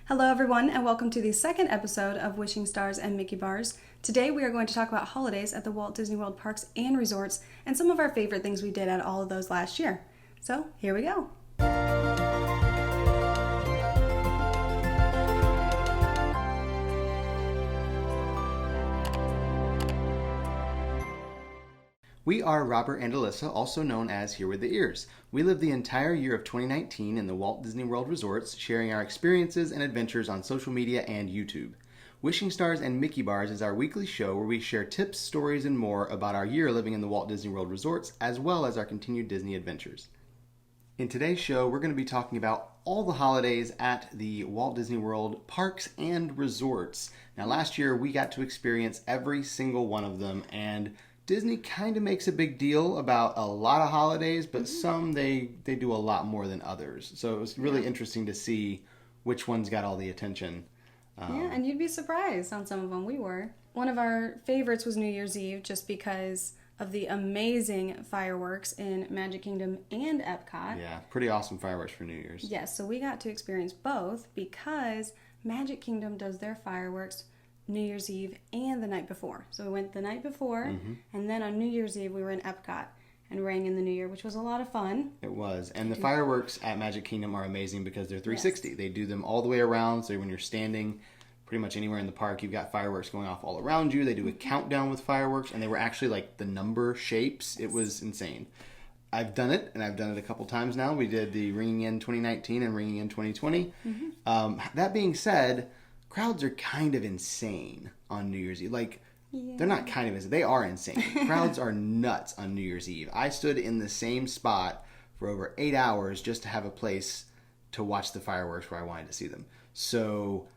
Hello everyone and welcome to the second episode of Wishing Stars and Mickey Bars. Today we are going to talk about holidays at the Walt Disney World parks and resorts and some of our favorite things we did at all of those last year. So here we go. We are Robert and Alyssa, also known as Here With the Ears. We lived the entire year of 2019 in the Walt Disney World resorts, sharing our experiences and adventures on social media and YouTube. Wishing Stars and Mickey Bars is our weekly show where we share tips, stories, and more about our year living in the Walt Disney World resorts, as well as our continued Disney adventures. In today's show, we're going to be talking about all the holidays at the Walt Disney World parks and resorts. Now, last year, we got to experience every single one of them, and Disney kind of makes a big deal about a lot of holidays, but some they do a lot more than others. So it was really interesting to see which ones got all the attention. Yeah, and you'd be surprised on some of them. We were. One of our favorites was New Year's Eve just because of the amazing fireworks in Magic Kingdom and Epcot. Yeah, pretty awesome fireworks for New Year's. Yes, so we got to experience both because Magic Kingdom does their fireworks New Year's Eve and the night before. So we went the night before, and then on New Year's Eve we were in Epcot and rang in the New Year, which was a lot of fun. It was. And the fireworks at Magic Kingdom are amazing because they're 360. Yes. They do them all the way around, so when you're standing pretty much anywhere in the park, you've got fireworks going off all around you. They do a countdown with fireworks, and they were actually like the number shapes. It was insane. I've done it, and I've done it a couple times now. We did the Ringing In 2019 and Ringing In 2020. That being said, crowds are kind of insane on New Year's Eve. They're not kind of insane. They are insane. Crowds are nuts on New Year's Eve. I stood in the same spot for over 8 hours just to have a place to watch the fireworks where I wanted to see them. So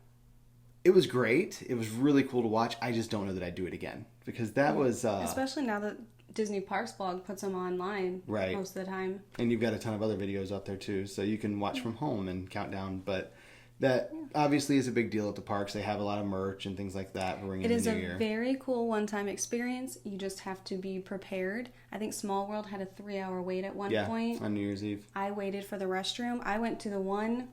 it was great. It was really cool to watch. I just don't know that I'd do it again because that was... Especially now that Disney Parks blog puts them online most of the time. And you've got a ton of other videos out there too, so you can watch from home and count down, but... That obviously is a big deal at the parks. They have a lot of merch and things like that for ringing in the New Year. It is a very cool one-time experience. You just have to be prepared. I think Small World had a 3-hour wait at one point. On New Year's Eve. I waited for the restroom. I went to the one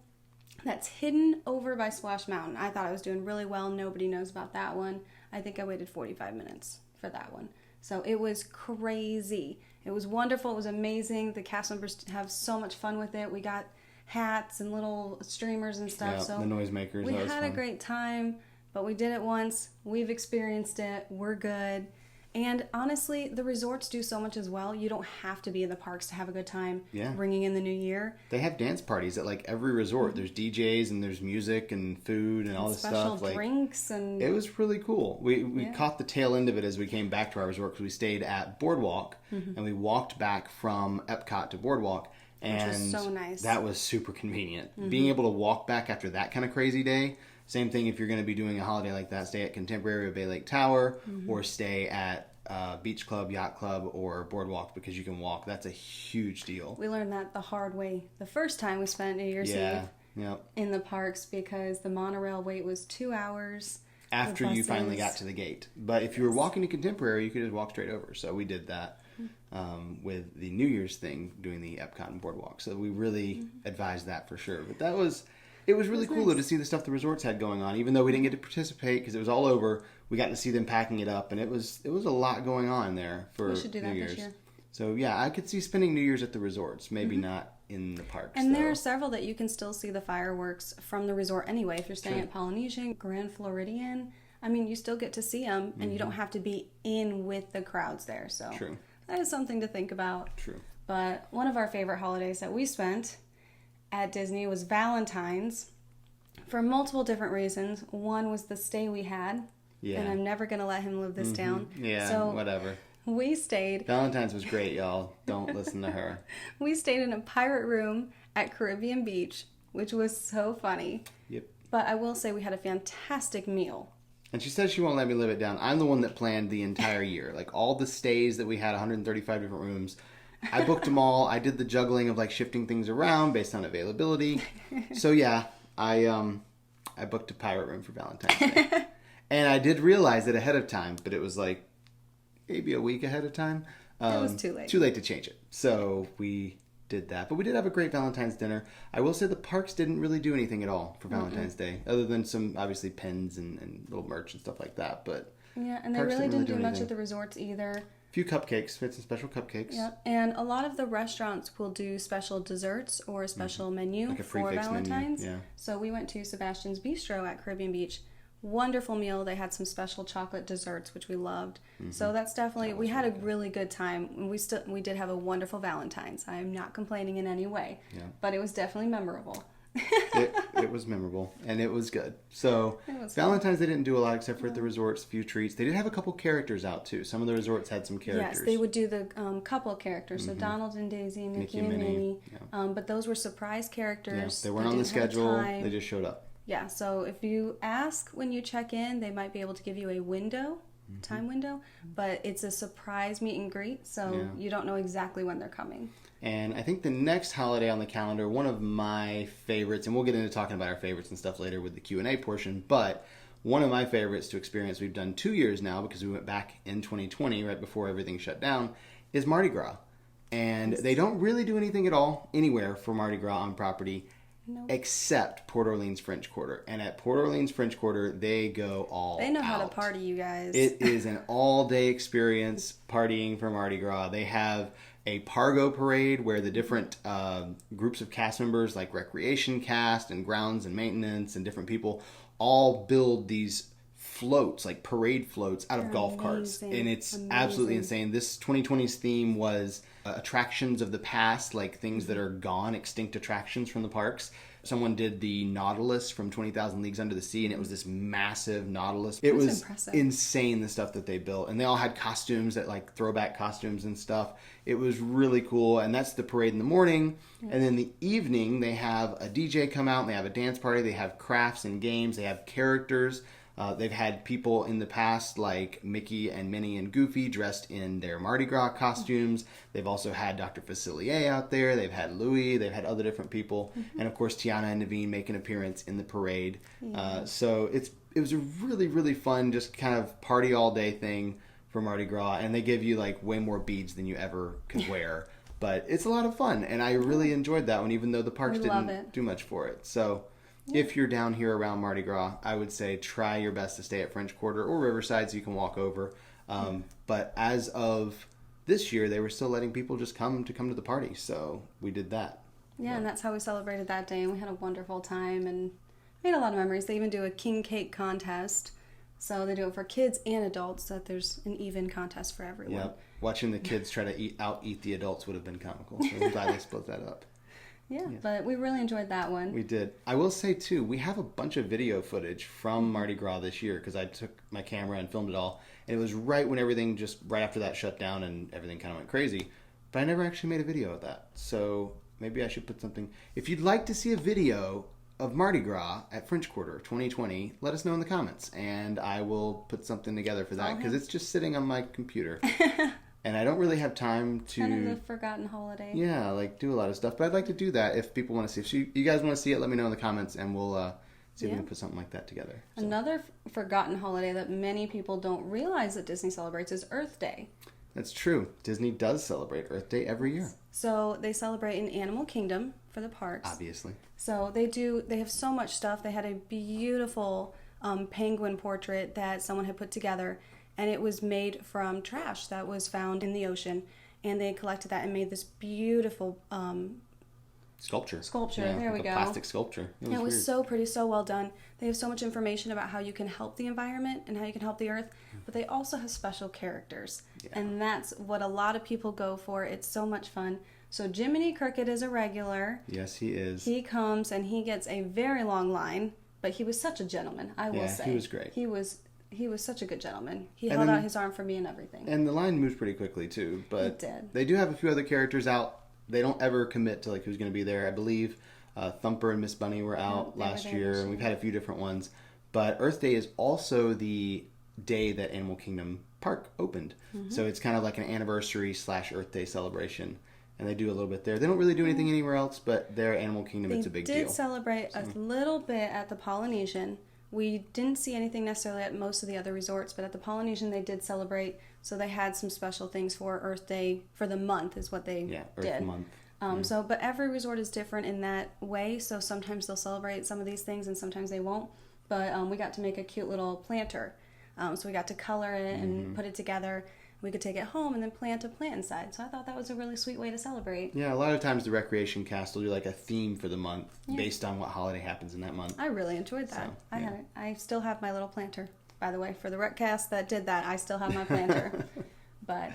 that's hidden over by Splash Mountain. I thought I was doing really well. Nobody knows about that one. I think I waited 45 minutes for that one. So it was crazy. It was wonderful. It was amazing. The cast members have so much fun with it. We got hats and little streamers and stuff. Yeah, so the noisemakers. We had a great time, but we did it once. We've experienced it. We're good. And honestly, the resorts do so much as well. You don't have to be in the parks to have a good time ringing in the New Year. They have dance parties at like every resort. There's DJs and there's music and food and all this stuff. Special drinks and... It was really cool. We caught the tail end of it as we came back to our resort because we stayed at Boardwalk and we walked back from Epcot to Boardwalk. And which was so nice. That was super convenient. Being able to walk back after that kind of crazy day. Same thing if you're going to be doing a holiday like that. Stay at Contemporary or Bay Lake Tower or stay at Beach Club, Yacht Club, or Boardwalk because you can walk. That's a huge deal. We learned that the hard way the first time we spent New Year's Eve in the parks because the monorail wait was 2 hours. After you finally got to the gate. But if you were walking to Contemporary, you could just walk straight over. So we did that. With the New Year's thing, doing the Epcot and Boardwalk. So we really advised that for sure. But it was really cool though to see the stuff the resorts had going on. Even though we didn't get to participate because it was all over, we got to see them packing it up. And it was a lot going on there for we should do that New Year's. This year. So yeah, I could see spending New Year's at the resorts. Maybe not in the parks. And there are several that you can still see the fireworks from the resort anyway. If you're staying at Polynesian, Grand Floridian, I mean, you still get to see them and you don't have to be in with the crowds there. So that is something to think about. True. But one of our favorite holidays that we spent at Disney was Valentine's for multiple different reasons. One was the stay we had. Yeah. And I'm never going to let him live this down. Yeah, so whatever. We stayed. Valentine's was great, y'all. Don't listen to her. We stayed in a pirate room at Caribbean Beach, which was so funny. Yep. But I will say we had a fantastic meal. And she says she won't let me live it down. I'm the one that planned the entire year. Like all the stays that we had, 135 different rooms. I booked them all. I did the juggling of like shifting things around based on availability. So yeah, I booked a pirate room for Valentine's Day. And I did realize it ahead of time, but it was like maybe a week ahead of time. It was too late. Too late to change it. So we did that. But we did have a great Valentine's dinner. I will say the parks didn't really do anything at all for Valentine's Day, other than some, obviously, pins and little merch and stuff like that. But yeah, and they really didn't do much at the resorts either. A few cupcakes. We had some special cupcakes. Yep, and a lot of the restaurants will do special desserts or a special menu like a for Valentine's. Menu. Yeah. So we went to Sebastian's Bistro at Caribbean Beach. Wonderful meal. They had some special chocolate desserts, which we loved. So that's definitely, we had a really good time. We did have a wonderful Valentine's. I am not complaining in any way, but it was definitely memorable. it was memorable, and it was good. So Valentine's, they didn't do a lot except for at the resorts, a few treats. They did have a couple characters out too. Some of the resorts had some characters. Yes, they would do the couple characters. So Donald and Daisy, Mickey and Minnie. Yeah. But those were surprise characters. Yeah, they weren't on the schedule. They just showed up. Yeah, so if you ask when you check in, they might be able to give you a window, time window, but it's a surprise meet and greet, so you don't know exactly when they're coming. And I think the next holiday on the calendar, one of my favorites, and we'll get into talking about our favorites and stuff later with the Q&A portion, but one of my favorites to experience, we've done 2 years now because we went back in 2020, right before everything shut down, is Mardi Gras. And they don't really do anything at all anywhere for Mardi Gras on property. Nope. Except Port Orleans French Quarter. And at Port Orleans French Quarter, they go all out. They know how to party, you guys. It is an all-day experience partying for Mardi Gras. They have a Pargo parade where the different groups of cast members, like recreation cast and grounds and maintenance and different people, all build these floats, like parade floats, out of golf carts. And it's absolutely insane. This 2020's theme was attractions of the past, like things that are gone, extinct attractions from the parks. Someone did the Nautilus from 20,000 Leagues Under the Sea, and it was this massive Nautilus. It was impressive. Insane, the stuff that they built. And they all had costumes, that like throwback costumes and stuff. It was really cool. And that's the parade in the morning. Yes. And then the evening, they have a DJ come out, and they have a dance party. They have crafts and games. They have characters. They've had people in the past like Mickey and Minnie and Goofy dressed in their Mardi Gras costumes. They've also had Dr. Facilier out there. They've had Louis. They've had other different people. And of course, Tiana and Naveen make an appearance in the parade. So it was a really, really fun, just kind of party all day thing for Mardi Gras. And they give you like way more beads than you ever could wear. But it's a lot of fun. And I really enjoyed that one, even though the parks didn't do much for it. So if you're down here around Mardi Gras, I would say try your best to stay at French Quarter or Riverside so you can walk over. But as of this year, they were still letting people just come to the party. So we did that. Yeah, and that's how we celebrated that day. And we had a wonderful time and made a lot of memories. They even do a king cake contest. So they do it for kids and adults, so that there's an even contest for everyone. Yep. Watching the kids try to out-eat the adults would have been comical. So I'm glad they split that up. Yeah, but we really enjoyed that one. We did. I will say, too, we have a bunch of video footage from Mardi Gras this year because I took my camera and filmed it all. And it was right when everything right after that shut down and everything kind of went crazy. But I never actually made a video of that. So maybe I should put something. If you'd like to see a video of Mardi Gras at French Quarter 2020, let us know in the comments. And I will put something together for that because it's just sitting on my computer. And I don't really have time to... Kind of the forgotten holiday. Yeah, like do a lot of stuff. But I'd like to do that if people want to see. If you guys want to see it, let me know in the comments and we'll see if we can put something like that together. So. Another forgotten holiday that many people don't realize that Disney celebrates is Earth Day. That's true. Disney does celebrate Earth Day every year. So they celebrate in Animal Kingdom for the parks. Obviously. So they have so much stuff. They had a beautiful penguin portrait that someone had put together. And it was made from trash that was found in the ocean. And they collected that and made this beautiful sculpture. Yeah, there we go. Plastic sculpture. It was so pretty, so well done. They have so much information about how you can help the environment and how you can help the earth. But they also have special characters. Yeah. And that's what a lot of people go for. It's so much fun. So Jiminy Cricket is a regular. Yes, he is. He comes and he gets a very long line. But he was such a gentleman, I will say. He was great. He was such a good gentleman. He held out his arm for me and everything. And the line moves pretty quickly, too. But it did. They do have a few other characters out. They don't ever commit to who's going to be there. I believe Thumper and Miss Bunny were out last year, and we've had a few different ones. But Earth Day is also the day that Animal Kingdom Park opened. Mm-hmm. So it's kind of like an anniversary / Earth Day celebration. And they do a little bit there. They don't really do anything anywhere else, but their Animal Kingdom, it's a big deal. They did celebrate a little bit at the Polynesian. We didn't see anything necessarily at most of the other resorts, but at the Polynesian they did celebrate. So they had some special things for Earth Day for the month is what they did. Earth Month. But every resort is different in that way. So sometimes they'll celebrate some of these things and sometimes they won't. But we got to make a cute little planter. So we got to color it and put it together. We could take it home and then plant a plant inside. So I thought that was a really sweet way to celebrate. Yeah, a lot of times the recreation cast will do like a theme for the month based on what holiday happens in that month. I really enjoyed that. So, I still have my little planter, by the way. For the rec cast that did that, I still have my planter. But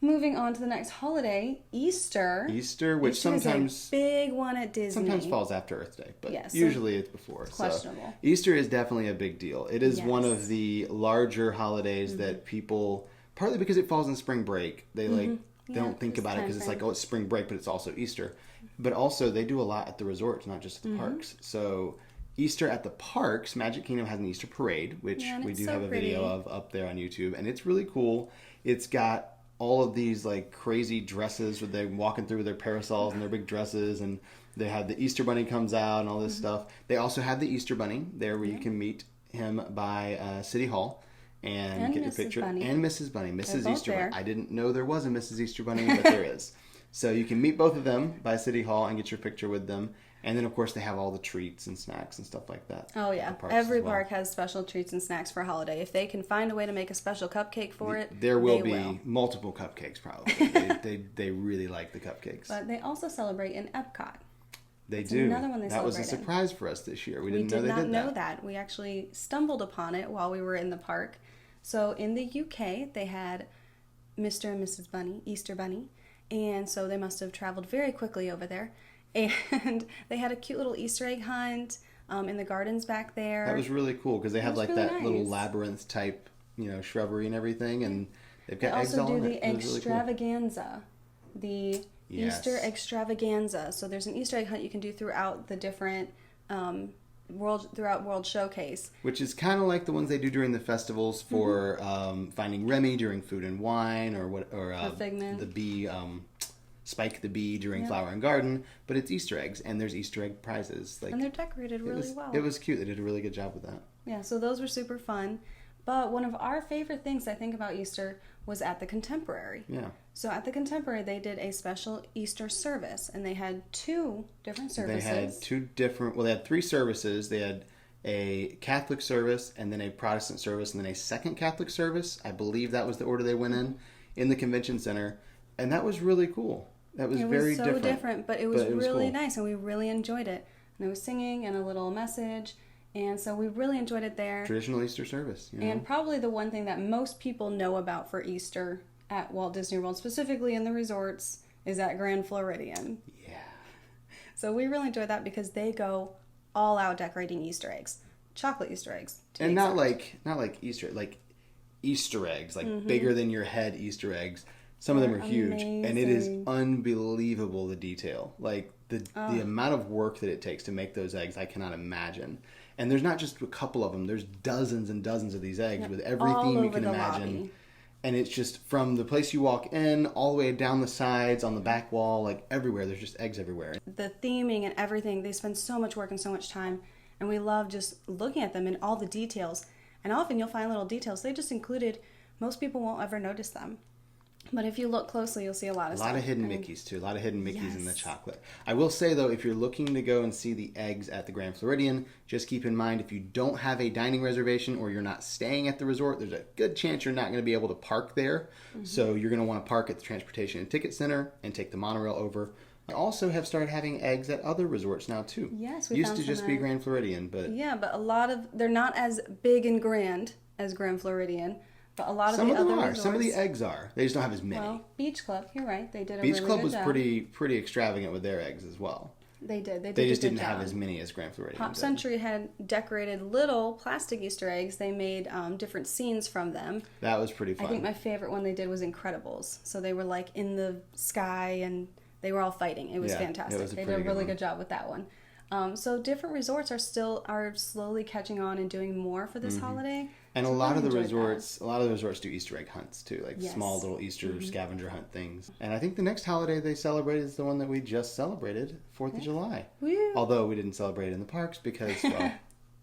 moving on to the next holiday, Easter. Easter, which sometimes is a big one at Disney. Sometimes falls after Earth Day, but usually it's before. It's questionable. So Easter is definitely a big deal. It is one of the larger holidays that people, partly because it falls in spring break, they they don't think about it because it's like, oh, it's spring break, but it's also Easter. But also they do a lot at the resorts, not just at the parks. So Easter at the parks, Magic Kingdom has an Easter parade, which we do have a video of up there on YouTube, and it's really cool. It's got all of these like crazy dresses where they're walking through with their parasols and their big dresses, and they have the Easter Bunny comes out and all this stuff. They also have the Easter Bunny there where you can meet him by City Hall and get your picture. Bunny. And Mrs. Bunny, Mrs. Easter there. Bunny. I didn't know there was a Mrs. Easter Bunny, but there is. So you can meet both of them by City Hall and get your picture with them. And then, of course, they have all the treats and snacks and stuff like that. Oh, yeah. Every park has special treats and snacks for a holiday. If they can find a way to make a special cupcake for it, there will be multiple cupcakes, probably. they really like the cupcakes. But they also celebrate in Epcot. They do. Another one they that was a celebrate surprise for us this year. We did know they not did know that. We actually stumbled upon it while we were in the park. So in the UK, they had Mr. and Mrs. Bunny, Easter Bunny. And so they must have traveled very quickly over there. And they had a cute little Easter egg hunt in the gardens back there. That was really cool because they have like really that nice. little labyrinth type, shrubbery and everything, and they've got eggs all in it. They also do the It was really cool. extravaganza, the Easter extravaganza. So there's an Easter egg hunt you can do throughout the different World Showcase, which is kind of like the ones they do during the festivals for Finding Remy during Food and Wine, or Figment. the bee. Spike the Bee during Flower and Garden, but it's Easter eggs, and there's Easter egg prizes. And they're decorated really well. It was cute. They did a really good job with that. Yeah, so those were super fun. But one of our favorite things I think about Easter was at the Contemporary. Yeah. So at the Contemporary, they did a special Easter service, and they had 2 different services. They had 3 services. They had a Catholic service, and then a Protestant service, and then a second Catholic service. I believe that was the order they went in the convention center, and that was really cool. That was very different. It was so different, but it was really nice, and we really enjoyed it. And there was singing and a little message, and so we really enjoyed it there. Traditional Easter service. And probably the one thing that most people know about for Easter at Walt Disney World, specifically in the resorts, is at Grand Floridian. Yeah. So we really enjoyed that because they go all out decorating Easter eggs. Chocolate Easter eggs. And not like Easter eggs, like bigger than your head Easter eggs. Some of them are huge, and it is unbelievable, the detail. Like, the amount of work that it takes to make those eggs, I cannot imagine. And there's not just a couple of them. There's dozens and dozens of these eggs with every theme you can imagine. Lobby. And it's just from the place you walk in, all the way down the sides, on the back wall, like everywhere. There's just eggs everywhere. The theming and everything, they spend so much work and so much time. And we love just looking at them and all the details. And often you'll find little details they just included. Most people won't ever notice them. But if you look closely, you'll see a lot of stuff. A lot of hidden Mickeys, too. A lot of hidden Mickeys in the chocolate. I will say, though, if you're looking to go and see the eggs at the Grand Floridian, just keep in mind, if you don't have a dining reservation or you're not staying at the resort, there's a good chance you're not going to be able to park there. So you're going to want to park at the Transportation and Ticket Center and take the monorail over. I also have started having eggs at other resorts now, too. Yes, we used to just be Grand Floridian, but... Yeah, but a lot of... They're not as big and grand as Grand Floridian. But a lot of some the of them other are. resorts, some of the eggs are. They just don't have as many. Well, Beach Club, you're right. They did a Beach really Club good was job. pretty extravagant with their eggs as well. They did. They just didn't have as many as Grand Floridian. Pop Century had decorated little plastic Easter eggs. They made different scenes from them. That was pretty fun. I think my favorite one they did was Incredibles. So they were like in the sky and they were all fighting. It was fantastic. They did a really good job with that one. So different resorts are slowly catching on and doing more for this holiday. And a lot of the resorts do Easter egg hunts too, like small little Easter scavenger hunt things. And I think the next holiday they celebrate is the one that we just celebrated, 4th of July. Woo. Although we didn't celebrate it in the parks because, well,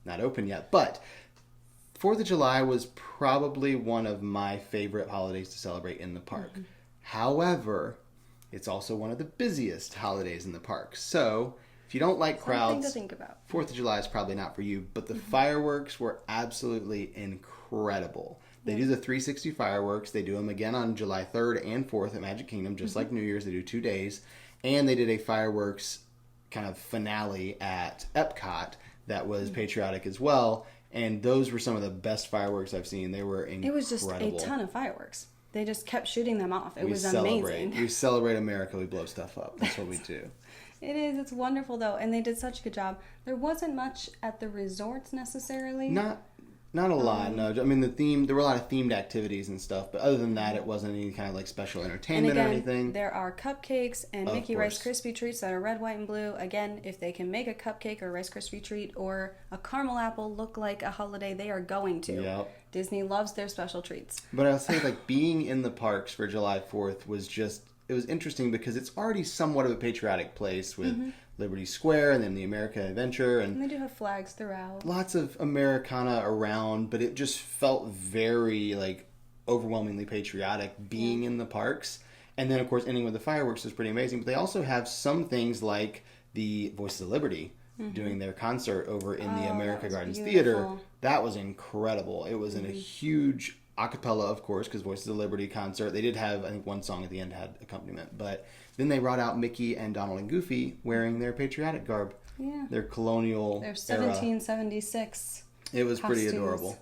not open yet. But 4th of July was probably one of my favorite holidays to celebrate in the park. However, It's also one of the busiest holidays in the park. So, if you don't like crowds, something to think about. 4th of July is probably not for you, but the fireworks were absolutely incredible. They do the 360 fireworks. They do them again on July 3rd and 4th at Magic Kingdom, just like New Year's. They do 2 days. And they did a fireworks kind of finale at Epcot that was patriotic as well. And those were some of the best fireworks I've seen. They were incredible. It was just a ton of fireworks. They just kept shooting them off. It was amazing. amazing. We celebrate America. We blow stuff up. That's what we do. It is. It's wonderful, though. And they did such a good job. There wasn't much at the resorts necessarily. Not a lot, no. I mean, there were a lot of themed activities and stuff, but other than that, it wasn't any kind of like special entertainment or anything. There are cupcakes and Mickey Rice Krispie treats that are red, white, and blue. Again, if they can make a cupcake or a Rice Krispie treat or a caramel apple look like a holiday, they are going to. Yep. Disney loves their special treats. But I'll say, like, being in the parks for July 4th was just, it was interesting because it's already somewhat of a patriotic place with Liberty Square and then the American Adventure. And they do have flags throughout. Lots of Americana around, but it just felt very, like, overwhelmingly patriotic being in the parks. And then, of course, ending with the fireworks is pretty amazing. But they also have some things like the Voices of Liberty doing their concert over in the America Gardens Theater. That was incredible. It was in a huge a cappella, of course, because Voices of Liberty concert. They did have, I think, one song at the end had accompaniment. But then they brought out Mickey and Donald and Goofy wearing their patriotic garb. Yeah. Their colonial Their 1776 It was pretty adorable.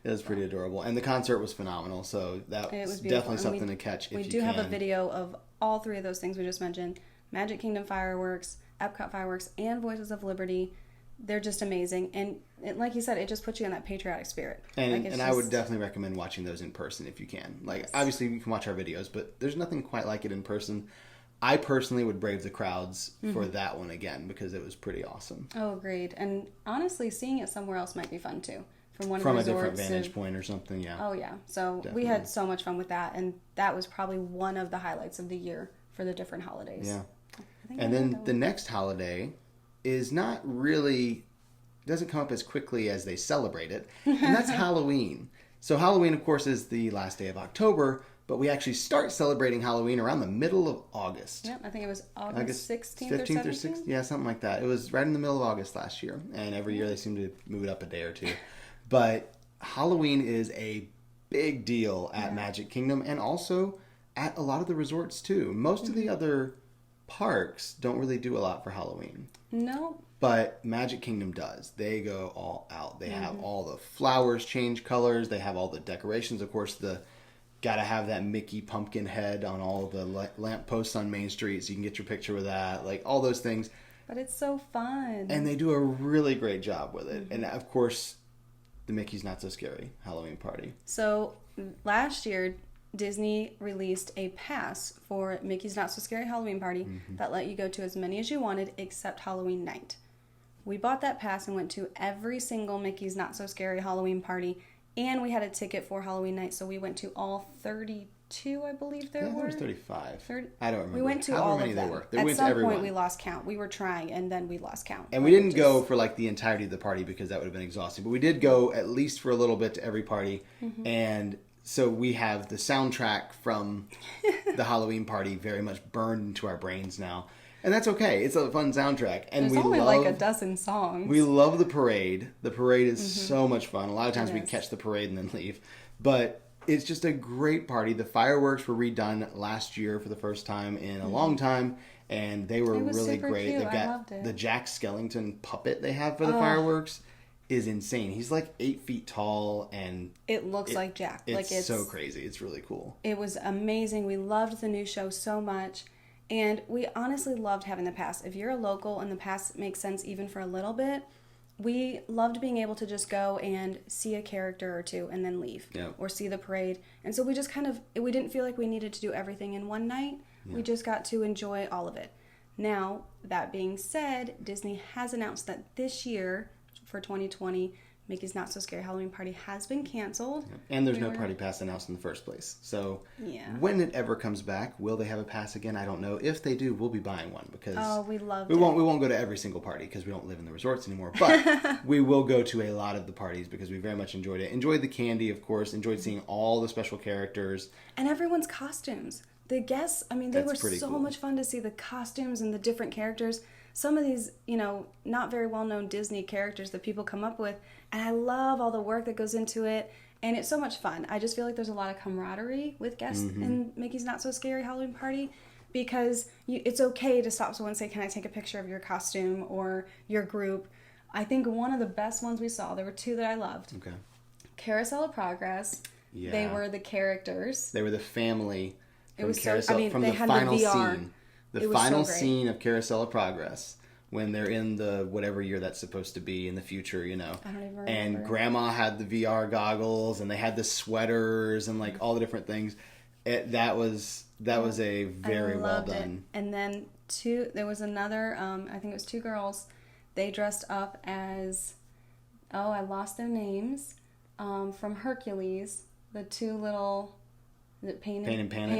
It was pretty adorable. And the concert was phenomenal. So that was definitely something to catch if you can. We do have a video of all three of those things we just mentioned. Magic Kingdom fireworks, Epcot fireworks, and Voices of Liberty. They're just amazing. And like you said, it just puts you in that patriotic spirit. And I would definitely recommend watching those in person if you can. Like, obviously, you can watch our videos, but there's nothing quite like it in person. I personally would brave the crowds for that one again because it was pretty awesome. Oh, agreed. And honestly, seeing it somewhere else might be fun too. From a different vantage point or something, yeah. Oh, yeah. So definitely. We had so much fun with that. And that was probably one of the highlights of the year for the different holidays. Yeah. And then the next holiday is not really, doesn't come up as quickly as they celebrate it, and that's Halloween. So Halloween, of course, is the last day of October, but we actually start celebrating Halloween around the middle of August. Yep, I think it was August 16th or 17th? Or 16th? Yeah, something like that. It was right in the middle of August last year, and every year they seem to move it up a day or two. But Halloween is a big deal at Magic Kingdom and also at a lot of the resorts, too. Most of the other parks don't really do a lot for Halloween. No. But Magic Kingdom does. They go all out. They have all the flowers change colors. They have all the decorations. Of course, gotta have that Mickey pumpkin head on all the lamp posts on Main Street so you can get your picture with that. Like, all those things. But it's so fun. And they do a really great job with it. And, of course, the Mickey's Not So Scary Halloween party. So, last year, Disney released a pass for Mickey's Not So Scary Halloween Party that let you go to as many as you wanted except Halloween night. We bought that pass and went to every single Mickey's Not So Scary Halloween Party, and we had a ticket for Halloween night, so we went to all 32, I believe there were. There was 35. 30? I don't remember. We went to all of them. There were. They At went some to everyone. point, we lost count. We were trying, and then we lost count. And we didn't go for like the entirety of the party because that would have been exhausting. But we did go at least for a little bit to every party, and so we have the soundtrack from the Halloween party very much burned into our brains now. And that's okay. It's a fun soundtrack. And There's only like a dozen songs. We love the parade. The parade is so much fun. A lot of times we catch the parade and then leave. But it's just a great party. The fireworks were redone last year for the first time in a long time. And they were really great. Cute. They've got the Jack Skellington puppet they have for the fireworks is insane. He's like 8 feet tall and it looks like Jack. It's so crazy. It's really cool. It was amazing. We loved the new show so much. And we honestly loved having the pass. If you're a local and the pass makes sense even for a little bit, we loved being able to just go and see a character or two and then leave. Yeah. Or see the parade. And so we just we didn't feel like we needed to do everything in one night. Yeah. We just got to enjoy all of it. Now, that being said, Disney has announced that this year, for 2020, Mickey's Not So Scary Halloween Party has been canceled. And there's no party pass announced in the first place. So when it ever comes back, will they have a pass again? I don't know. If they do, we'll be buying one because we won't go to every single party because we don't live in the resorts anymore. But we will go to a lot of the parties because we very much enjoyed it. Enjoyed the candy, of course. Enjoyed seeing all the special characters. And everyone's costumes. the guests, I mean, they That's were pretty so cool. much fun to see the costumes and the different characters. Some of these, not very well-known Disney characters that people come up with. And I love all the work that goes into it. And it's so much fun. I just feel like there's a lot of camaraderie with guests in Mickey's Not So Scary Halloween Party, because it's okay to stop someone and say, can I take a picture of your costume or your group? I think one of the best ones we saw, there were two that I loved. Okay. Carousel of Progress. Yeah. They were the characters. They were the family It from was Carousel, from they the had final the VR. scene. The It was final so great. scene of Carousel of Progress, when they're in the whatever year that's supposed to be in the future, I don't even remember. And Grandma had the VR goggles, and they had the sweaters, and like all the different things. That was a very well done. It. And then there was another, I think it was two girls. They dressed up as, I lost their names, from Hercules. The two little, is it Pain and Panic?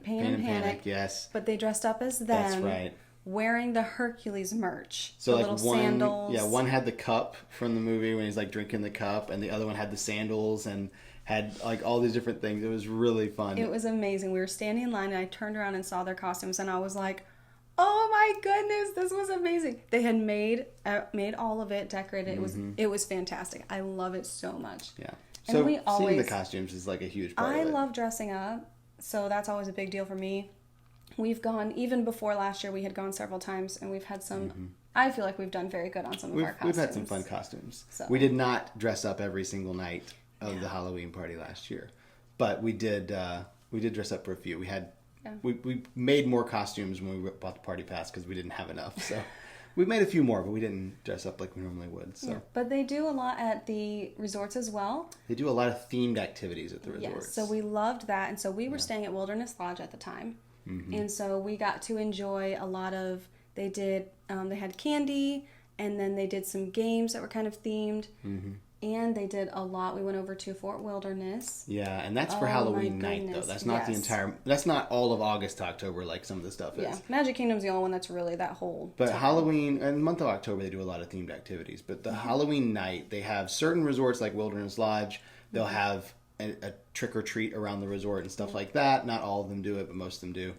Pain and Panic, yes. But they dressed up as them. That's right. Wearing the Hercules merch. So the like little one, sandals. yeah, one had the cup from the movie when he's like drinking the cup, and the other one had the sandals and had like all these different things. It was really fun. It was amazing. We were standing in line, and I turned around and saw their costumes, and I was like, oh my goodness, this was amazing. They had made all of it, decorated. It was fantastic. I love it so much. Yeah. And So we seeing the costumes is like a huge part of it. I love dressing up, so that's always a big deal for me. We've gone, even before last year, we had gone several times, and we've had some, I feel like we've done very good on some of our costumes. We've had some fun costumes. So. We did not dress up every single night of the Halloween party last year, but we did dress up for a few. We made more costumes when we bought the party pass because we didn't have enough, so we made a few more, but we didn't dress up like we normally would. So. Yeah. But they do a lot at the resorts as well. They do a lot of themed activities at the resorts. Yes, so we loved that, and so we were staying at Wilderness Lodge at the time. And so we got to enjoy a lot of, they had candy, and then they did some games that were kind of themed, and they did a lot. We went over to Fort Wilderness. Yeah, and that's for Halloween night, though. That's not that's not all of August to October like some of the stuff is. Yeah, Magic Kingdom's the only one that's really that whole But time. Halloween, and the month of October, they do a lot of themed activities. But the Halloween night, they have certain resorts like Wilderness Lodge, they'll have a trick or treat around the resort and stuff like that. Not all of them do it, but most of them do.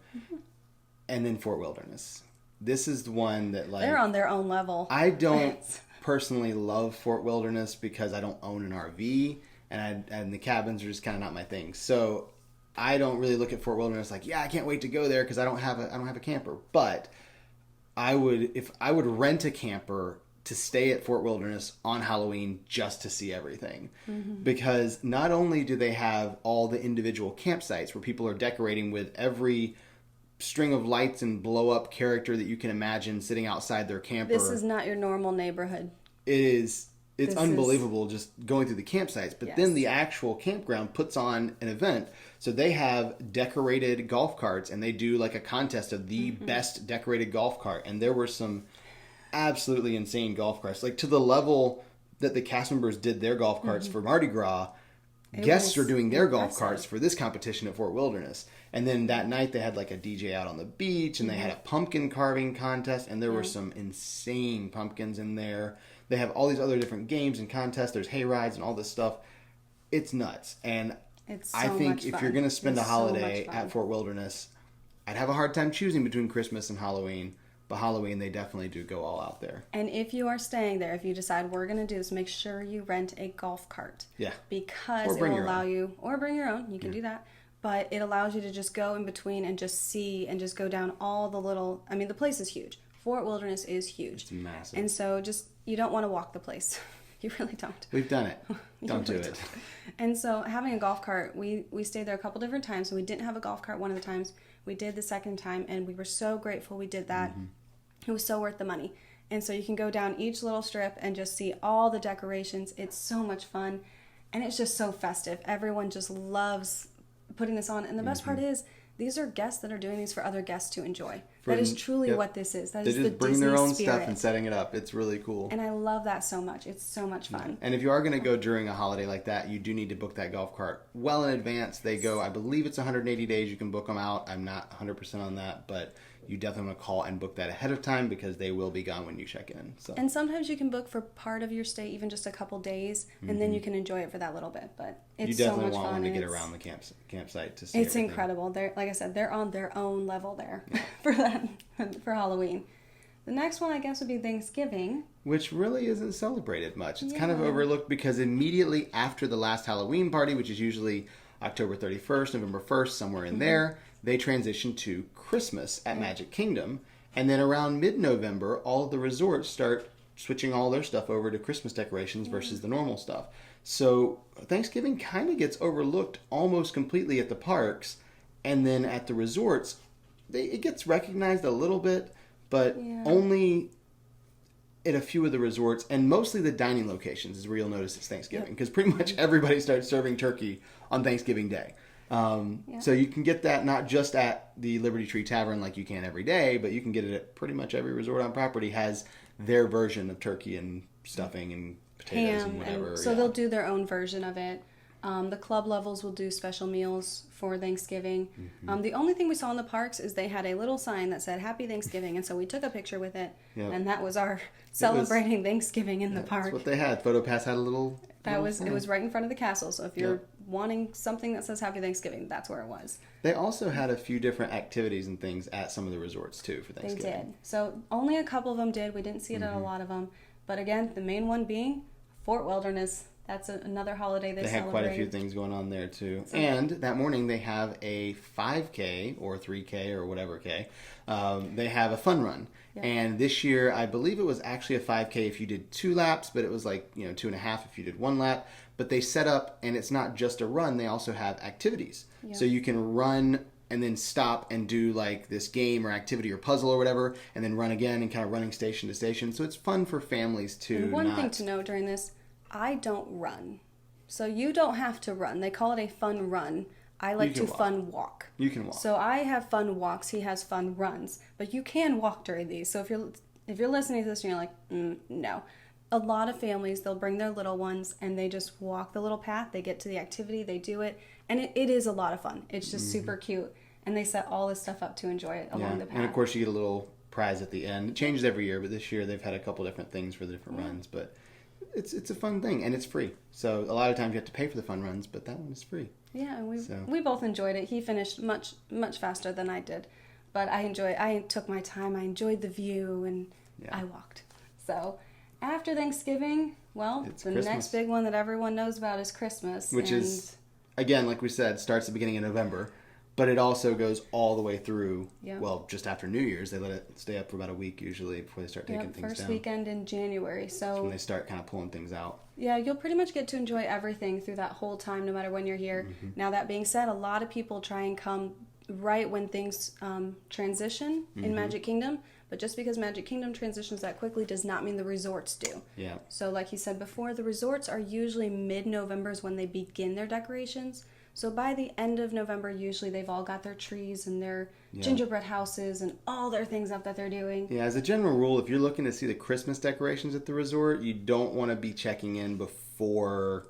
And then Fort Wilderness. This is the one that like they're on their own level. I don't personally love Fort Wilderness because I don't own an RV, and the cabins are just kind of not my thing. So I don't really look at Fort Wilderness like, yeah, I can't wait to go there because I don't have a camper. But I would rent a camper to stay at Fort Wilderness on Halloween just to see everything. Because not only do they have all the individual campsites where people are decorating with every string of lights and blow up character that you can imagine sitting outside their camper. This is not your normal neighborhood. It's unbelievable just going through the campsites. But then Yes. the actual campground puts on an event. So they have decorated golf carts, and they do like a contest of the best decorated golf cart. And there were some absolutely insane golf carts, like to the level that the cast members did their golf carts for Mardi Gras. Guests are doing their golf carts for this competition at Fort Wilderness. And then that night they had like a DJ out on the beach, and they had a pumpkin carving contest, and there were some insane pumpkins in there. They have all these other different games and contests. There's hay rides and all this stuff. It's nuts. And It's so I think much if fun. you're going to spend It's a so holiday much fun. at Fort Wilderness, I'd have a hard time choosing between Christmas and Halloween. But Halloween, they definitely do go all out there. And if you are staying there, if you decide we're going to do this, make sure you rent a golf cart. Yeah. Because Or it bring will your allow own. you, or bring your own, you can do that. But it allows you to just go in between and just see and just go down all the little, I mean, the place is huge. Fort Wilderness is huge. It's massive. And so just, you don't want to walk the place. You really don't. We've done it. Don't do really it. And so having a golf cart, we stayed there a couple different times, and we didn't have a golf cart one of the times. We did the second time, and we were so grateful we did that. It was so worth the money. And so you can go down each little strip and just see all the decorations. It's so much fun, and it's just so festive. Everyone just loves putting this on. And the best part is, these are guests that are doing these for other guests to enjoy. That is truly what this is. That They is just the bring Disney their own spirit. stuff and setting it up. It's really cool. And I love that so much. It's so much fun. And if you are going to go during a holiday like that, you do need to book that golf cart well in advance. They go, I believe it's 180 days you can book them out. I'm not 100% on that, but you definitely want to call and book that ahead of time because they will be gone when you check in. So. And sometimes you can book for part of your stay, even just a couple days, and then you can enjoy it for that little bit. But it's so much fun. You definitely want one to get around the campsite to see It's everything. incredible. They're, like I said, they're on their own level there for that, for Halloween. The next one, I guess, would be Thanksgiving. Which really isn't celebrated much. It's kind of overlooked because immediately after the last Halloween party, which is usually October 31st, November 1st, somewhere in there, they transition to Christmas at Magic Kingdom. And then around mid-November, all of the resorts start switching all their stuff over to Christmas decorations versus the normal stuff. So Thanksgiving kind of gets overlooked almost completely at the parks. And then at the resorts, it gets recognized a little bit, but only at a few of the resorts, and mostly the dining locations is where you'll notice it's Thanksgiving, because pretty much everybody starts serving turkey on Thanksgiving Day. So you can get that not just at the Liberty Tree Tavern like you can every day, but you can get it at pretty much every resort on property has their version of turkey and stuffing and potatoes and whatever. So they'll do their own version of it. The club levels will do special meals for Thanksgiving. The only thing we saw in the parks is they had a little sign that said Happy Thanksgiving, and so we took a picture with it, and that was our celebrating Thanksgiving in the park. That's what they had. PhotoPass had a little... It was right in front of the castle, so if you're wanting something that says Happy Thanksgiving, that's where it was. They also had a few different activities and things at some of the resorts, too, for Thanksgiving. They did. So only a couple of them did. We didn't see it at a lot of them. But again, the main one being Fort Wilderness. That's another holiday they celebrate. They had quite a few things going on there, too. And that morning, they have a 5K or 3K or whatever K. They have a fun run. Yep. And this year, I believe it was actually a 5K if you did 2 laps, but it was like, 2.5 if you did 1 lap. But they set up, and it's not just a run, they also have activities. Yep. So you can run and then stop and do like this game or activity or puzzle or whatever, and then run again and kind of running station to station. So it's fun for families to And one thing to note during this, I don't run. So you don't have to run. They call it a fun run. I like to fun walk. You can walk. So I have fun walks. He has fun runs. But you can walk during these. So if you're listening to this and you're like, no. A lot of families, they'll bring their little ones and they just walk the little path. They get to the activity. They do it. And it is a lot of fun. It's just super cute. And they set all this stuff up to enjoy it along the path. And of course you get a little prize at the end. It changes every year, but this year they've had a couple different things for the different runs. But it's a fun thing, and it's free. So a lot of times you have to pay for the fun runs, but that one is free. Yeah, and we both enjoyed it. He finished much faster than I did, but I took my time. I enjoyed the view, and I walked. So after Thanksgiving, it's the Christmas. next big one that everyone knows about is Christmas, which is, again, like we said, starts the beginning of November. But it also goes all the way through, just after New Year's. They let it stay up for about a week usually before they start taking things down. First weekend in January. So that's when they start kind of pulling things out. Yeah, you'll pretty much get to enjoy everything through that whole time, no matter when you're here. Now, that being said, a lot of people try and come right when things transition in Magic Kingdom. But just because Magic Kingdom transitions that quickly does not mean the resorts do. Yeah. So like he said before, the resorts are usually mid-November is when they begin their decorations. So by the end of November, usually they've all got their trees and their gingerbread houses and all their things up that they're doing. Yeah, as a general rule, if you're looking to see the Christmas decorations at the resort, you don't want to be checking in before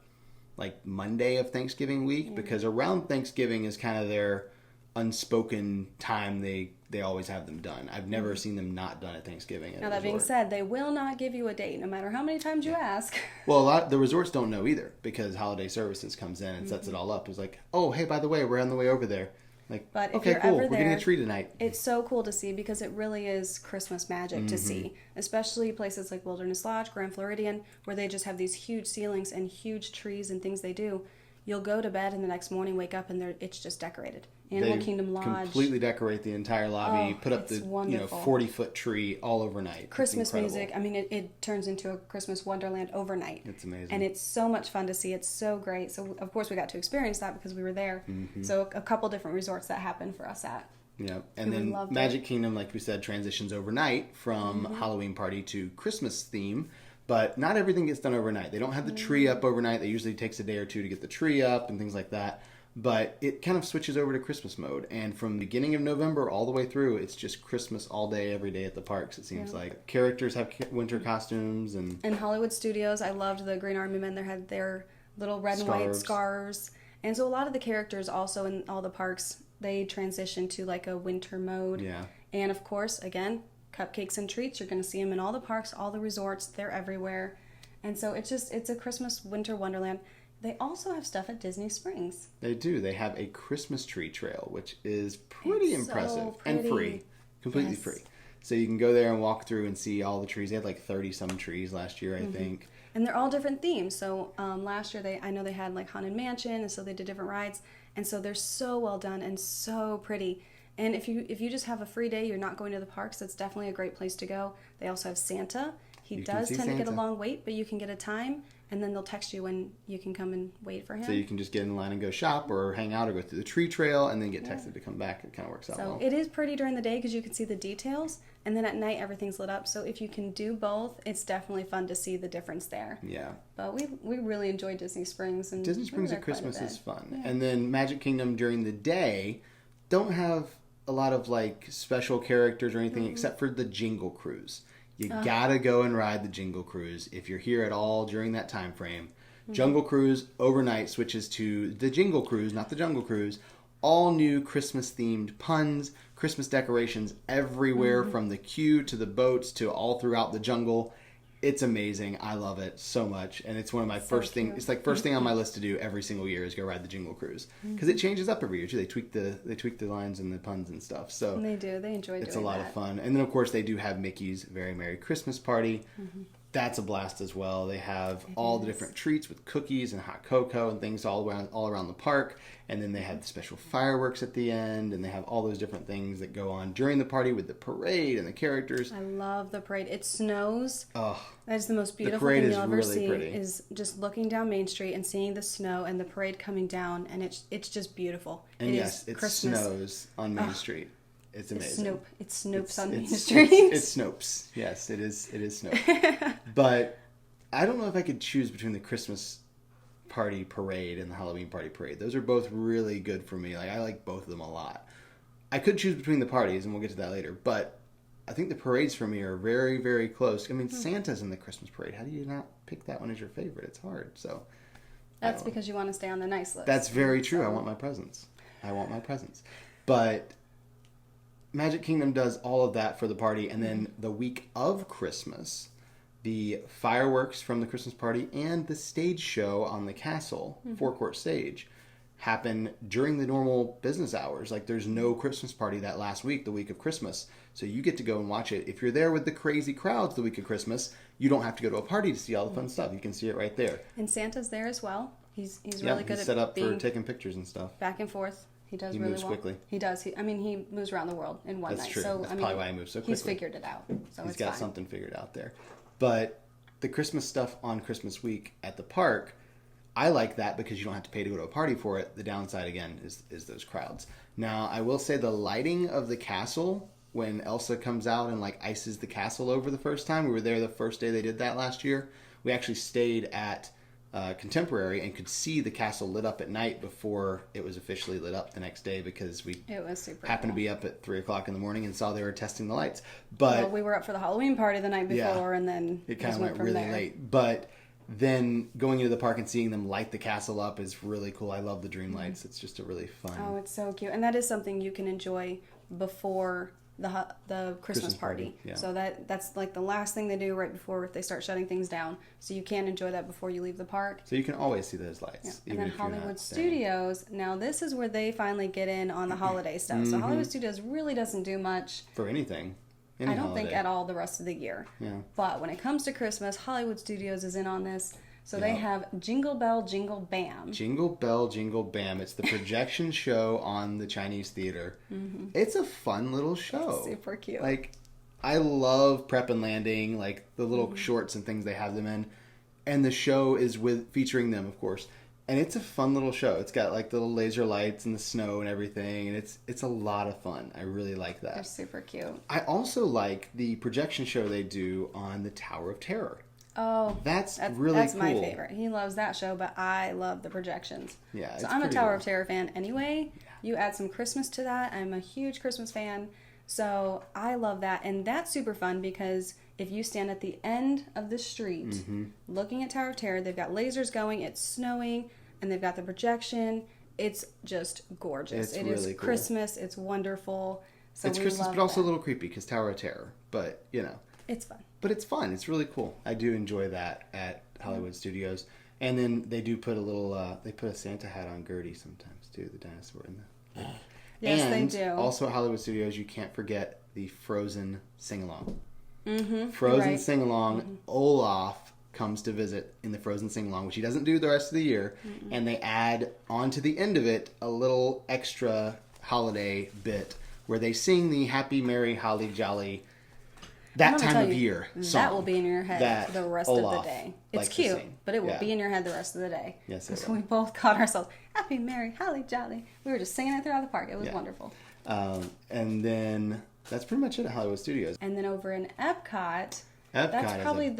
like Monday of Thanksgiving week, because around Thanksgiving is kind of their unspoken time they always have them done. I've never seen them not done at Thanksgiving at Now, that being said, they will not give you a date, no matter how many times you ask. Well, the resorts don't know either, because Holiday Services comes in and sets it all up. It's like, oh, hey, by the way, we're on the way over there. Like, but if okay, you're cool, ever we're there, getting a tree tonight. It's so cool to see, because it really is Christmas magic to see, especially places like Wilderness Lodge, Grand Floridian, where they just have these huge ceilings and huge trees and things they do. You'll go to bed and the next morning wake up and it's just decorated. Animal Kingdom Lodge. Completely decorate the entire lobby, put up the 40-foot tree all overnight. Christmas music. I mean, it turns into a Christmas wonderland overnight. It's amazing. And it's so much fun to see. It's so great. So, of course, we got to experience that because we were there. So a couple different resorts that happened for us at. Yeah, and then Magic Kingdom, like we said, transitions overnight from Halloween party to Christmas theme. But not everything gets done overnight. They don't have the tree up overnight. It usually takes a day or two to get the tree up and things like that. But it kind of switches over to Christmas mode. And from the beginning of November all the way through, it's just Christmas all day, every day at the parks, it seems like. Characters have winter costumes. And in Hollywood Studios, I loved the Green Army Men. They had their little red and white scarves. And so a lot of the characters also in all the parks, they transition to like a winter mode. Yeah. And of course, again, cupcakes and treats. You're going to see them in all the parks, all the resorts. They're everywhere. And so it's a Christmas winter wonderland. They also have stuff at Disney Springs. They do. They have a Christmas tree trail, which is pretty impressive and free. Completely free. So you can go there and walk through and see all the trees. They had like 30-some trees last year, I think. And they're all different themes. So last year, I know they had like Haunted Mansion, and so they did different rides. And so they're so well done and so pretty. And if you just have a free day, you're not going to the parks, that's definitely a great place to go. They also have Santa. He does tend to get a long wait, but you can get a time, and then they'll text you when you can come and wait for him. So you can just get in line and go shop or hang out or go through the tree trail and then get texted to come back. It kind of works out well. So it is pretty during the day because you can see the details, and then at night everything's lit up. So if you can do both, it's definitely fun to see the difference there. Yeah. But we really enjoy Disney Springs. And Disney Springs at Christmas is fun. Yeah. And then Magic Kingdom during the day don't have a lot of like special characters or anything except for the Jingle Cruise. You gotta go and ride the Jingle Cruise if you're here at all during that time frame. Jungle Cruise overnight switches to the Jingle Cruise, not the Jungle Cruise. All new Christmas themed puns, Christmas decorations everywhere from the queue to the boats to all throughout the jungle. It's amazing. I love it so much. And it's one of my first things. It's like first thing on my list to do every single year is go ride the Jingle Cruise. Because it changes up every year too. They tweak the lines and the puns and stuff. So and they do. They enjoy doing that. It's a lot of fun. And then of course they do have Mickey's Very Merry Christmas Party. That's a blast as well. They have all the different treats with cookies and hot cocoa and things all around the park. And then they have the special fireworks at the end. And they have all those different things that go on during the party with the parade and the characters. I love the parade. It snows. Oh, that is the most beautiful thing you'll ever see. Is just looking down Main Street and seeing the snow and the parade coming down. And it's just beautiful. And it snows on Main Street. It's amazing. It snopes on Main Street. It snopes. Yes, it is Snope. But I don't know if I could choose between the Christmas party parade and the Halloween party parade. Those are both really good for me. Like I like both of them a lot. I could choose between the parties, and we'll get to that later. But I think the parades for me are very, very close. I mean, Santa's in the Christmas parade. How do you not pick that one as your favorite? It's hard. So that's because you want to stay on the nice list. That's very true. I want my presents. But Magic Kingdom does all of that for the party, and then the week of Christmas, the fireworks from the Christmas party and the stage show on the castle, forecourt stage, happen during the normal business hours. Like there's no Christmas party that last week, the week of Christmas. So you get to go and watch it. If you're there with the crazy crowds the week of Christmas, you don't have to go to a party to see all the fun stuff. You can see it right there. And Santa's there as well. He's really good at set up for taking pictures and stuff. Back and forth. He does really well. He moves quickly. He does. He moves around the world in one night. That's true. So, That's probably why he moves so quickly. He's figured it out. So he's got something figured out there. But the Christmas stuff on Christmas week at the park, I like that because you don't have to pay to go to a party for it. The downside, again, is those crowds. Now, I will say the lighting of the castle, when Elsa comes out and like ices the castle over the first time, we were there the first day they did that last year. We actually stayed at Contemporary and could see the castle lit up at night before it was officially lit up the next day because it was super happened to be up at 3 o'clock in the morning and saw they were testing the lights. But we were up for the Halloween party the night before, and then it kind of went really late. But then going into the park and seeing them light the castle up is really cool. I love the dream lights. It's just a really fun. Oh, it's so cute, and that is something you can enjoy before the Christmas party. Yeah. So that's like the last thing they do right before they start shutting things down. So you can enjoy that before you leave the park. So you can always see those lights. Yeah. And then Hollywood Studios, now this is where they finally get in on the holiday stuff. So Hollywood Studios really doesn't do much. For anything. I don't think at all the rest of the year. Yeah. But when it comes to Christmas, Hollywood Studios is in on this. So they have Jingle Bell, Jingle Bam. Jingle Bell, Jingle Bam. It's the projection show on the Chinese theater. It's a fun little show. It's super cute. Like, I love Prep and Landing, like the little shorts and things they have them in. And the show is featuring them, of course. And it's a fun little show. It's got like the little laser lights and the snow and everything. And it's a lot of fun. I really like that. They're super cute. I also like the projection show they do on the Tower of Terror. Oh, that's really cool. That's my favorite. He loves that show, but I love the projections. Yeah, so I'm a Tower of Terror fan anyway. Yeah. You add some Christmas to that. I'm a huge Christmas fan, so I love that, and that's super fun because if you stand at the end of the street looking at Tower of Terror, they've got lasers going. It's snowing, and they've got the projection. It's just gorgeous. It is really cool. Christmas. It's wonderful. So it's we Christmas, love but also that. a little creepy because Tower of Terror. But, you know. It's fun. But it's fun. It's really cool. I do enjoy that at Hollywood Studios. And then they do put a little, they put a Santa hat on Gertie sometimes, too, the dinosaur in the... Yes, and they do. Also at Hollywood Studios, you can't forget the Frozen sing-along. Mm-hmm. Frozen Right. sing-along. Mm-hmm. Olaf comes to visit in the Frozen sing-along, which he doesn't do the rest of the year. Mm-hmm. And they add onto the end of it a little extra holiday bit where they sing the Happy, Merry, Holly Jolly that time of year song. That will be in your head the rest Olaf of the day. It's likes to cute, sing. but it will Yeah. be in your head the rest of the day. Yes, it So will. we both caught ourselves, Happy, Merry, Holly Jolly. We were just singing it throughout the park. It was wonderful. And then that's pretty much it at Hollywood Studios. And then over in Epcot, Epcot that's probably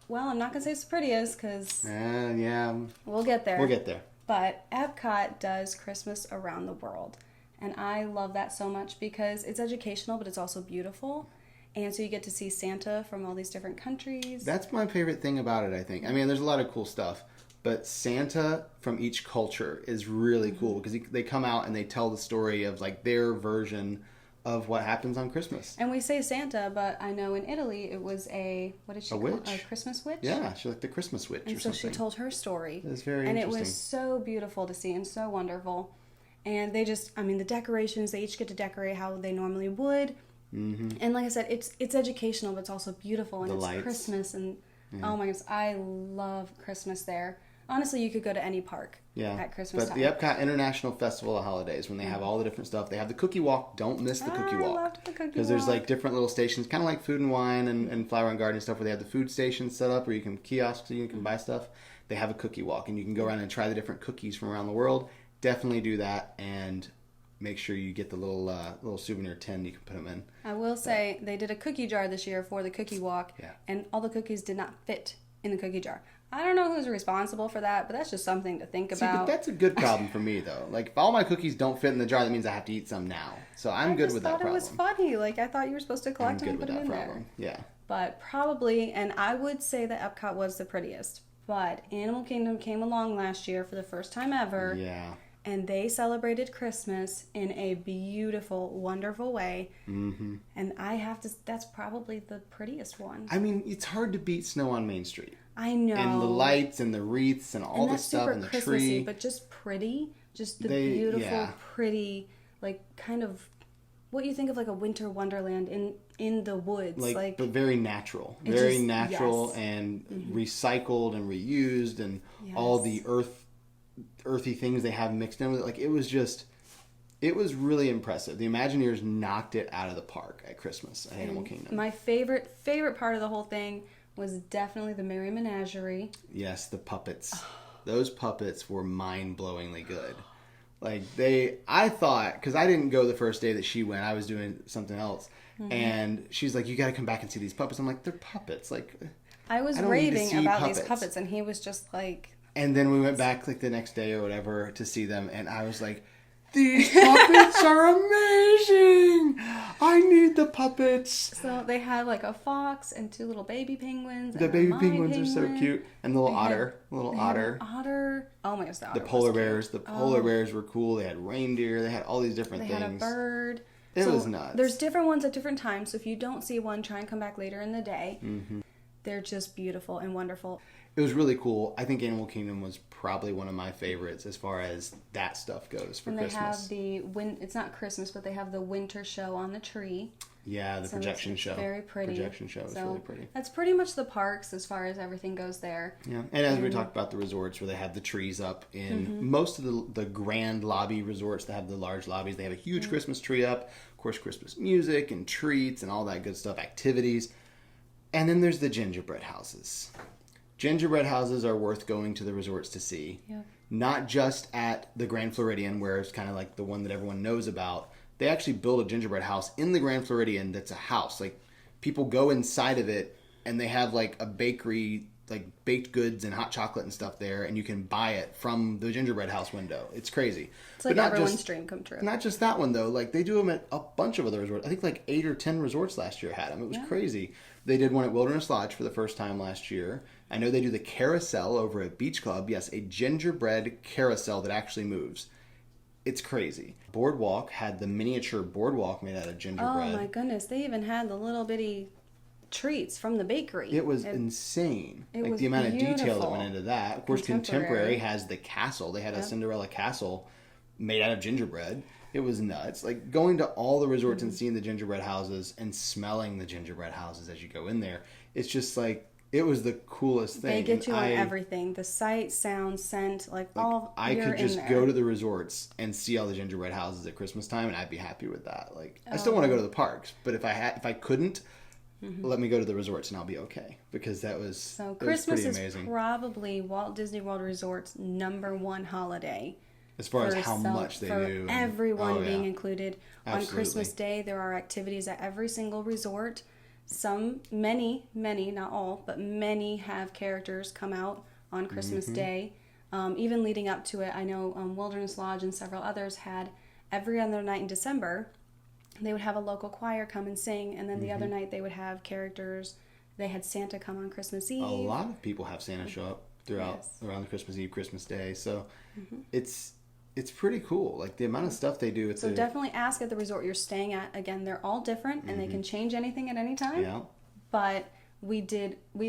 well, I'm not going to say it's the prettiest because yeah. we'll get there. We'll get there. But Epcot does Christmas around the world. And I love that so much because it's educational, but it's also beautiful. And so you get to see Santa from all these different countries. That's my favorite thing about it, I think. I mean, there's a lot of cool stuff. But Santa from each culture is really cool because they come out and they tell the story of like their version of what happens on Christmas. And we say Santa, but I know in Italy it was what did she call witch. it? A Christmas witch? Yeah, she's like the Christmas witch and or so something. she told her story. It was very and interesting. it was so beautiful to see and so wonderful. And they just, I mean, the decorations, they each get to decorate how they normally would. Mm-hmm. And like I said, it's educational, but it's also beautiful. And The it's lights. Christmas. And oh my goodness, I love Christmas there. Honestly, you could go to any park at Christmas time. But the Epcot International Festival of Holidays, when they have all the different stuff, they have the cookie walk. Don't miss the cookie walk. I loved the cookie walk. Because there's like different little stations, kind of like Food and Wine and Flower and Garden stuff, where they have the food stations set up where you can kiosks so you can buy stuff. They have a cookie walk, and you can go around and try the different cookies from around the world. Definitely do that, and make sure you get the little souvenir tin you can put them in. I will say they did a cookie jar this year for the cookie walk, and all the cookies did not fit in the cookie jar. I don't know who's responsible for that, but that's just something to think about. But that's a good problem for me, though. Like, if all my cookies don't fit in the jar, that means I have to eat some now. So I'm good with that problem. I just thought it was funny. Like, I thought you were supposed to collect them and put them in there. Yeah. But probably, and I would say that Epcot was the prettiest. But Animal Kingdom came along last year for the first time ever. Yeah. And they celebrated Christmas in a beautiful, wonderful way. Mm-hmm. And that's probably the prettiest one. I mean, it's hard to beat Snow on Main Street. I know. And the lights and the wreaths and all the stuff and the tree. But just pretty. Just the beautiful, pretty, like, kind of what you think of like a winter wonderland in the woods. Like but very natural. Very natural and recycled and reused and all the earthy things they have mixed in with it. Like, it was really impressive. The Imagineers knocked it out of the park at Christmas at Animal Kingdom. My favorite part of the whole thing was definitely the Merry Menagerie. Yes, the puppets. Those puppets were mind-blowingly good. Like, I thought, because I didn't go the first day that she went, I was doing something else. Mm-hmm. And she's like, you got to come back and see these puppets. I'm like, they're puppets. Like, I was raving about these puppets, and he was just like... And then we went back like the next day or whatever to see them, and I was like, these puppets are amazing! I need the puppets! So they had like a fox and two little baby penguins. The baby penguins are so cute. And the little otter. Otter. Oh my gosh, the otter. The polar bears. The polar bears were cool. They had reindeer. They had all these different things. They had a bird. It was nuts. There's different ones at different times, so if you don't see one, try and come back later in the day. Mm-hmm. They're just beautiful and wonderful. It was really cool. I think Animal Kingdom was probably one of my favorites as far as that stuff goes for Christmas. And they have it's not Christmas, but they have the winter show on the tree. Yeah, the projection show. Very pretty. Projection show is really pretty. That's pretty much the parks as far as everything goes there. Yeah, and as we talked about the resorts where they have the trees up in most of the grand lobby resorts that have the large lobbies, they have a huge Christmas tree up. Of course, Christmas music and treats and all that good stuff, activities. And then there's the gingerbread houses. Gingerbread houses are worth going to the resorts to see. Yeah. Not just at the Grand Floridian, where it's kind of like the one that everyone knows about. They actually build a gingerbread house in the Grand Floridian that's a house. Like, people go inside of it, and they have like a bakery, like baked goods and hot chocolate and stuff there, and you can buy it from the gingerbread house window. It's crazy. It's like everyone's dream come true. Not just that one, though. Like, they do them at a bunch of other resorts. I think like 8 or 10 resorts last year had them. It was crazy. They did one at Wilderness Lodge for the first time last year. I know they do the carousel over at Beach Club. Yes, a gingerbread carousel that actually moves. it's crazy. Boardwalk had the miniature boardwalk made out of gingerbread. Oh my goodness, they even had the little bitty treats from the bakery. It was insane. It like was the amount of detail that beautiful. went into that. Of course, Contemporary has the castle. They had a Cinderella castle made out of gingerbread. It was nuts. Like going to all the resorts and seeing the gingerbread houses and smelling the gingerbread houses as you go in there. It's just like, it was the coolest thing. They get you on everything. The sight, sound, scent, all I you're could just in there. go to the resorts and see all the gingerbread houses at Christmas time, and I'd be happy with that. Like, I still want to go to the parks, but if I couldn't, let me go to the resorts and I'll be okay, because that was So it Christmas was pretty is amazing probably Walt Disney World Resort's #1 holiday. as far as how much they for do. Everyone being included. Absolutely. On Christmas Day, there are activities at every single resort. Many, not all, but many have characters come out on Christmas Day. Even leading up to it, I know Wilderness Lodge and several others had every other night in December, they would have a local choir come and sing, and then the other night they would have characters. They had Santa come on Christmas Eve. A lot of people have Santa show up around the Christmas Eve, Christmas Day. So it's pretty cool. Like the amount of stuff they do. So definitely ask at the resort you're staying at. Again, they're all different and they can change anything at any time. Yeah. But we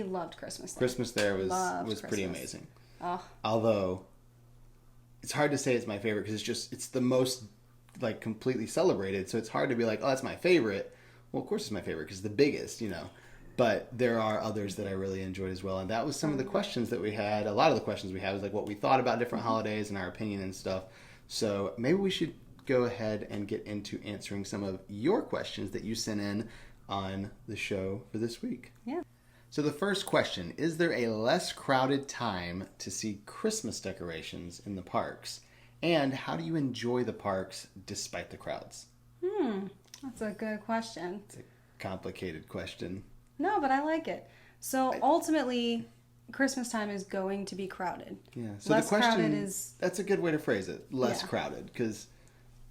loved Christmas there. Christmas there was pretty amazing. Although it's hard to say it's my favorite because it's the most like completely celebrated. So it's hard to be like, oh, that's my favorite. Well, of course it's my favorite because it's the biggest, But there are others that I really enjoyed as well. And that was some of the questions that we had. A lot of the questions we had was like what we thought about different holidays and our opinion and stuff. So maybe we should go ahead and get into answering some of your questions that you sent in on the show for this week. Yeah. So the first question, is there a less crowded time to see Christmas decorations in the parks? And how do you enjoy the parks despite the crowds? That's a good question. It's a complicated question. No, but I like it. So ultimately, Christmas time is going to be crowded. Yeah. So Less the question crowded is... That's a good way to phrase it. Less crowded. Because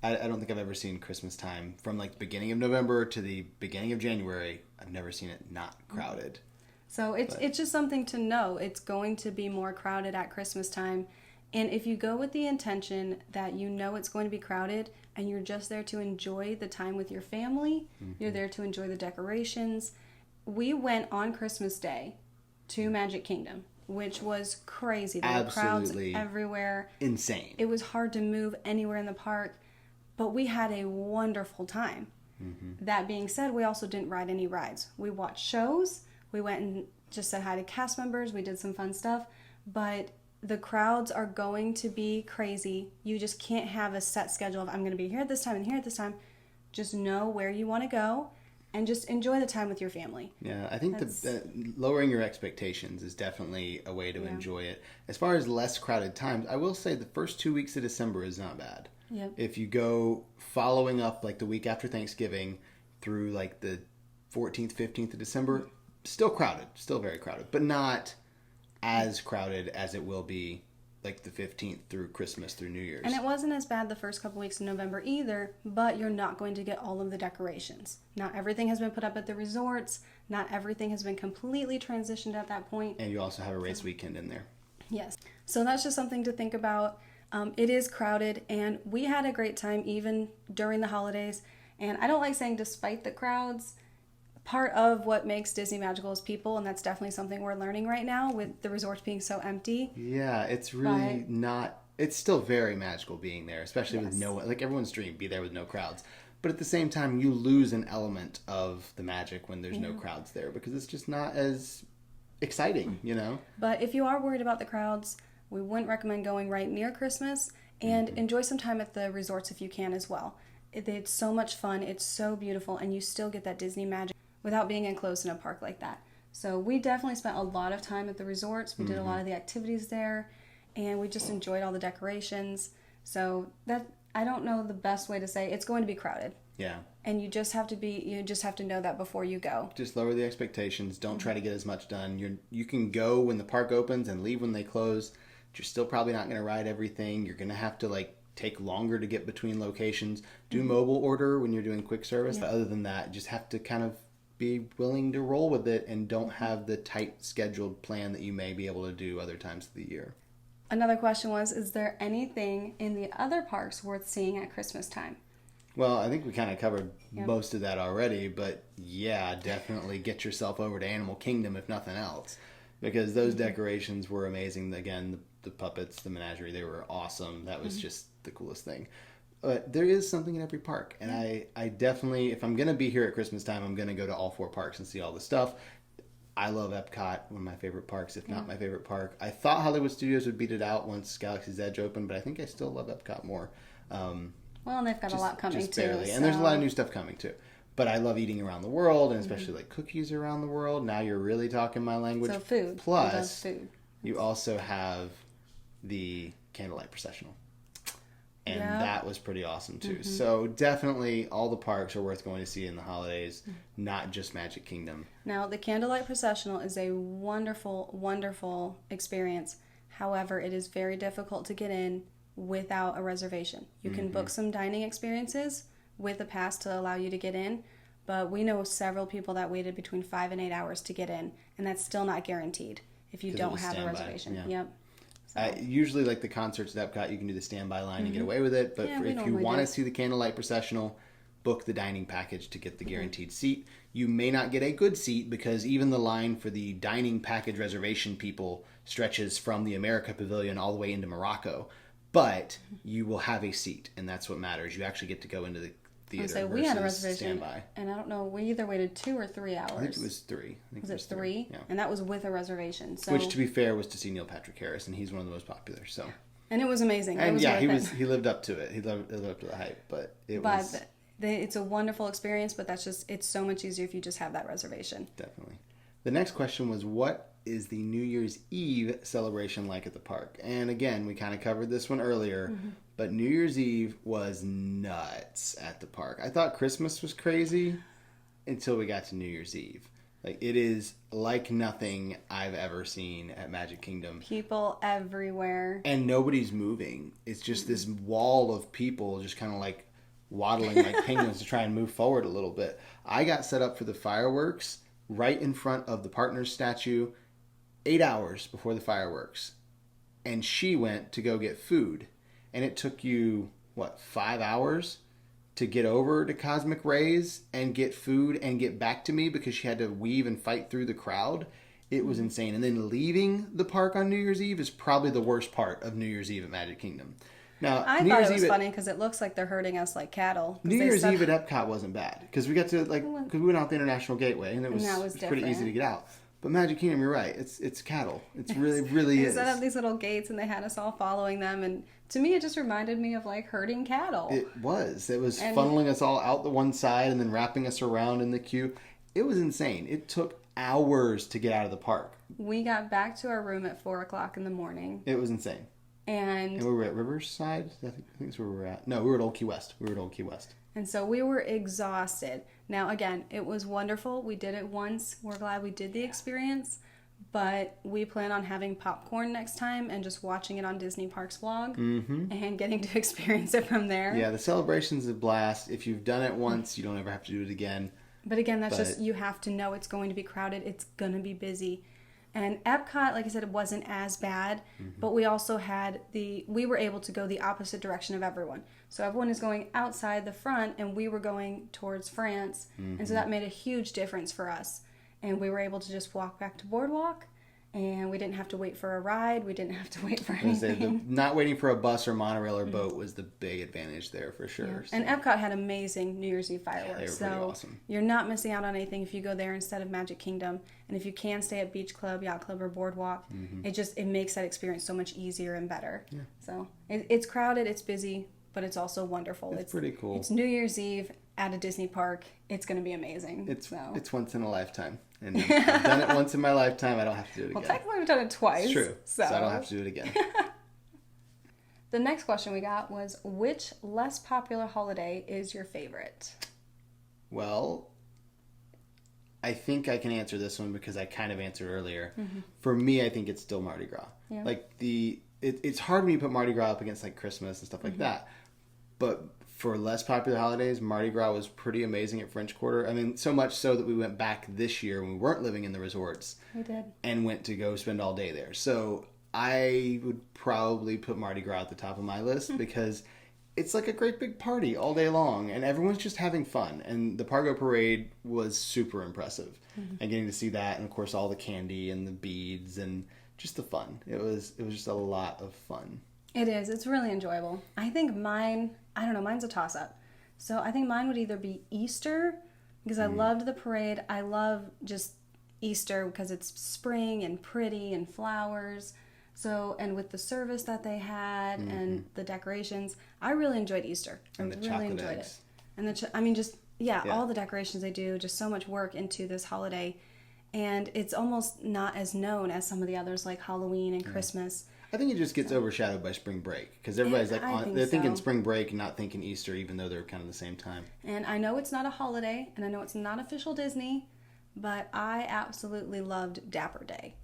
I don't think I've ever seen Christmas time from like the beginning of November to the beginning of January. I've never seen it not crowded. So it's just something to know. It's going to be more crowded at Christmas time. And if you go with the intention that you know it's going to be crowded and you're just there to enjoy the time with your family, you're there to enjoy the decorations. We went on Christmas Day to Magic Kingdom, which was crazy. There were crowds everywhere. Insane. It was hard to move anywhere in the park, but we had a wonderful time. That being said, we also didn't ride any rides. We watched shows. We went and just said hi to cast members. We did some fun stuff, but the crowds are going to be crazy. You just can't have a set schedule of I'm going to be here at this time and here at this time. Just know where you want to go and just enjoy the time with your family. Yeah, I think lowering your expectations is definitely a way to enjoy it. As far as less crowded times, I will say the first 2 weeks of December is not bad. Yep. If you go following up like the week after Thanksgiving through like the 14th, 15th of December, still crowded, still very crowded, but not as crowded as it will be like the 15th through Christmas through New Year's. And it wasn't as bad the first couple weeks in November either, but you're not going to get all of the decorations. Not everything has been put up at the resorts. Not everything has been completely transitioned at that point. And you also have a race weekend in there. Yes. So that's just something to think about. It is crowded, and we had a great time even during the holidays. And I don't like saying despite the crowds. Part of what makes Disney magical is people, and that's definitely something we're learning right now with the resorts being so empty. Yeah, it's really not... It's still very magical being there, especially with no... Like everyone's dream, be there with no crowds. But at the same time, you lose an element of the magic when there's no crowds there because it's just not as exciting, But if you are worried about the crowds, we wouldn't recommend going right near Christmas, and enjoy some time at the resorts if you can as well. It's so much fun, it's so beautiful, and you still get that Disney magic without being enclosed in a park like that. So we definitely spent a lot of time at the resorts. We did a lot of the activities there, and we just enjoyed all the decorations. So that, I don't know the best way to say, it's going to be crowded. Yeah. And you just have to know that before you go. Just lower the expectations. Don't try to get as much done. You can go when the park opens and leave when they close. You're still probably not going to ride everything. You're going to have to take longer to get between locations. Do mobile order when you're doing quick service. But other than that, just have to kind of be willing to roll with it and don't have the tight scheduled plan that you may be able to do other times of the year. Another question was, is there anything in the other parks worth seeing at Christmas time? Well, I think we kind of covered most of that already, but yeah, definitely get yourself over to Animal Kingdom if nothing else, because those decorations were amazing. Again, the puppets, the menagerie, they were awesome. That was just the coolest thing. But there is something in every park, and I definitely, if I'm going to be here at Christmas time, I'm going to go to all 4 parks and see all the stuff. I love Epcot, one of my favorite parks, if not my favorite park. I thought Hollywood Studios would beat it out once Galaxy's Edge opened, but I think I still love Epcot more. Well, and they've got a lot coming just too. Barely. And there's a lot of new stuff coming too. But I love eating around the world, and especially like cookies around the world. Now you're really talking my language. So food. Plus, food. You also have the candlelight processional. And that was pretty awesome too. So definitely all the parks are worth going to see in the holidays, not just Magic Kingdom. Now, the candlelight processional is a wonderful, wonderful experience. However, it is very difficult to get in without a reservation. You can book some dining experiences with a pass to allow you to get in, but we know several people that waited between 5 and 8 hours to get in, and that's still not guaranteed if you don't have a reservation. Yep. So. Usually, like the concerts at Epcot, you can do the standby line and get away with it. But if you want to see the candlelight processional, book the dining package to get the guaranteed seat. You may not get a good seat because even the line for the dining package reservation people stretches from the America Pavilion all the way into Morocco. But you will have a seat, and that's what matters. You actually get to go into the theater. So we had a reservation, standby. And I don't know, we either waited 2 or 3 hours. I think it was 3. Was it 3? Yeah. And that was with a reservation. So. Which, to be fair, was to see Neil Patrick Harris, and he's one of the most popular. So. And it was amazing. And he lived up to it. He lived up to the hype, but it's a wonderful experience. But it's so much easier if you just have that reservation. Definitely. The next question was, what is the New Year's Eve celebration like at the park? And again, we kind of covered this one earlier, but New Year's Eve was nuts at the park. I thought Christmas was crazy until we got to New Year's Eve. Like, it is like nothing I've ever seen at Magic Kingdom. People everywhere. And nobody's moving. It's just this wall of people just kind of like waddling like penguins to try and move forward a little bit. I got set up for the fireworks right in front of the partner's statue 8 hours before the fireworks. And she went to go get food. And it took you, 5 hours to get over to Cosmic Rays and get food and get back to me because she had to weave and fight through the crowd. It was insane. And then leaving the park on New Year's Eve is probably the worst part of New Year's Eve at Magic Kingdom. Now, I thought it was funny because it looks like they're herding us like cattle. New Year's Eve at Epcot wasn't bad because we got to because we went out the International Gateway and it was pretty easy to get out. But Magic Kingdom, you're right. It's cattle. It's really is. They set up these little gates and they had us all following them. And to me, it just reminded me of like herding cattle. It was funneling us all out the one side and then wrapping us around in the queue. It was insane. It took hours to get out of the park. We got back to our room at 4:00 in the morning. It was insane. And we were at Riverside. I think that's where we were at. No, we were at Old Key West. And so we were exhausted. Now, again, it was wonderful. We did it once. We're glad we did the experience. But we plan on having popcorn next time and just watching it on Disney Parks vlog and getting to experience it from there. Yeah, the celebration's a blast. If you've done it once, you don't ever have to do it again. But again, just, you have to know it's going to be crowded. It's going to be busy. And Epcot, like I said, it wasn't as bad, but we also had we were able to go the opposite direction of everyone. So everyone is going outside the front and we were going towards France. And so that made a huge difference for us. And we were able to just walk back to Boardwalk and we didn't have to wait for a ride. We didn't have to wait for anything. Not waiting for a bus or monorail or boat was the big advantage there for sure. Yeah. So. And Epcot had amazing New Year's Eve fireworks. They were pretty awesome. You're not missing out on anything if you go there instead of Magic Kingdom. And if you can stay at Beach Club, Yacht Club, or Boardwalk, it makes that experience so much easier and better. Yeah. So it's crowded, it's busy, but it's also wonderful. It's pretty cool. It's New Year's Eve at a Disney park. It's going to be amazing. It's once in a lifetime. And I've done it once in my lifetime. I don't have to do it again. Well, technically we've done it twice. It's true. So I don't have to do it again. The next question we got was, which less popular holiday is your favorite? Well, I think I can answer this one because I kind of answered earlier. For me, I think it's still Mardi Gras. Yeah. Like it's hard when you put Mardi Gras up against like Christmas and stuff like that. But for less popular holidays, Mardi Gras was pretty amazing at French Quarter. I mean, so much so that we went back this year when we weren't living in the resorts. We did. And went to go spend all day there. So I would probably put Mardi Gras at the top of my list because it's like a great big party all day long and everyone's just having fun. And the Pargo Parade was super impressive. And getting to see that, and of course all the candy and the beads and just the fun. It was just a lot of fun. It is. It's really enjoyable. I think mine, I don't know, mine's a toss-up. So I think mine would either be Easter, because I loved the parade. I love just Easter because it's spring and pretty and flowers. So, and with the service that they had and the decorations, I really enjoyed Easter. And the really chocolate enjoyed eggs. it. And all the decorations they do, just so much work into this holiday. And it's almost not as known as some of the others like Halloween and Christmas. I think it just gets overshadowed by spring break because everybody's they're thinking spring break and not thinking Easter, even though they're kind of the same time. And I know it's not a holiday, and I know it's not official Disney, but I absolutely loved Dapper Day.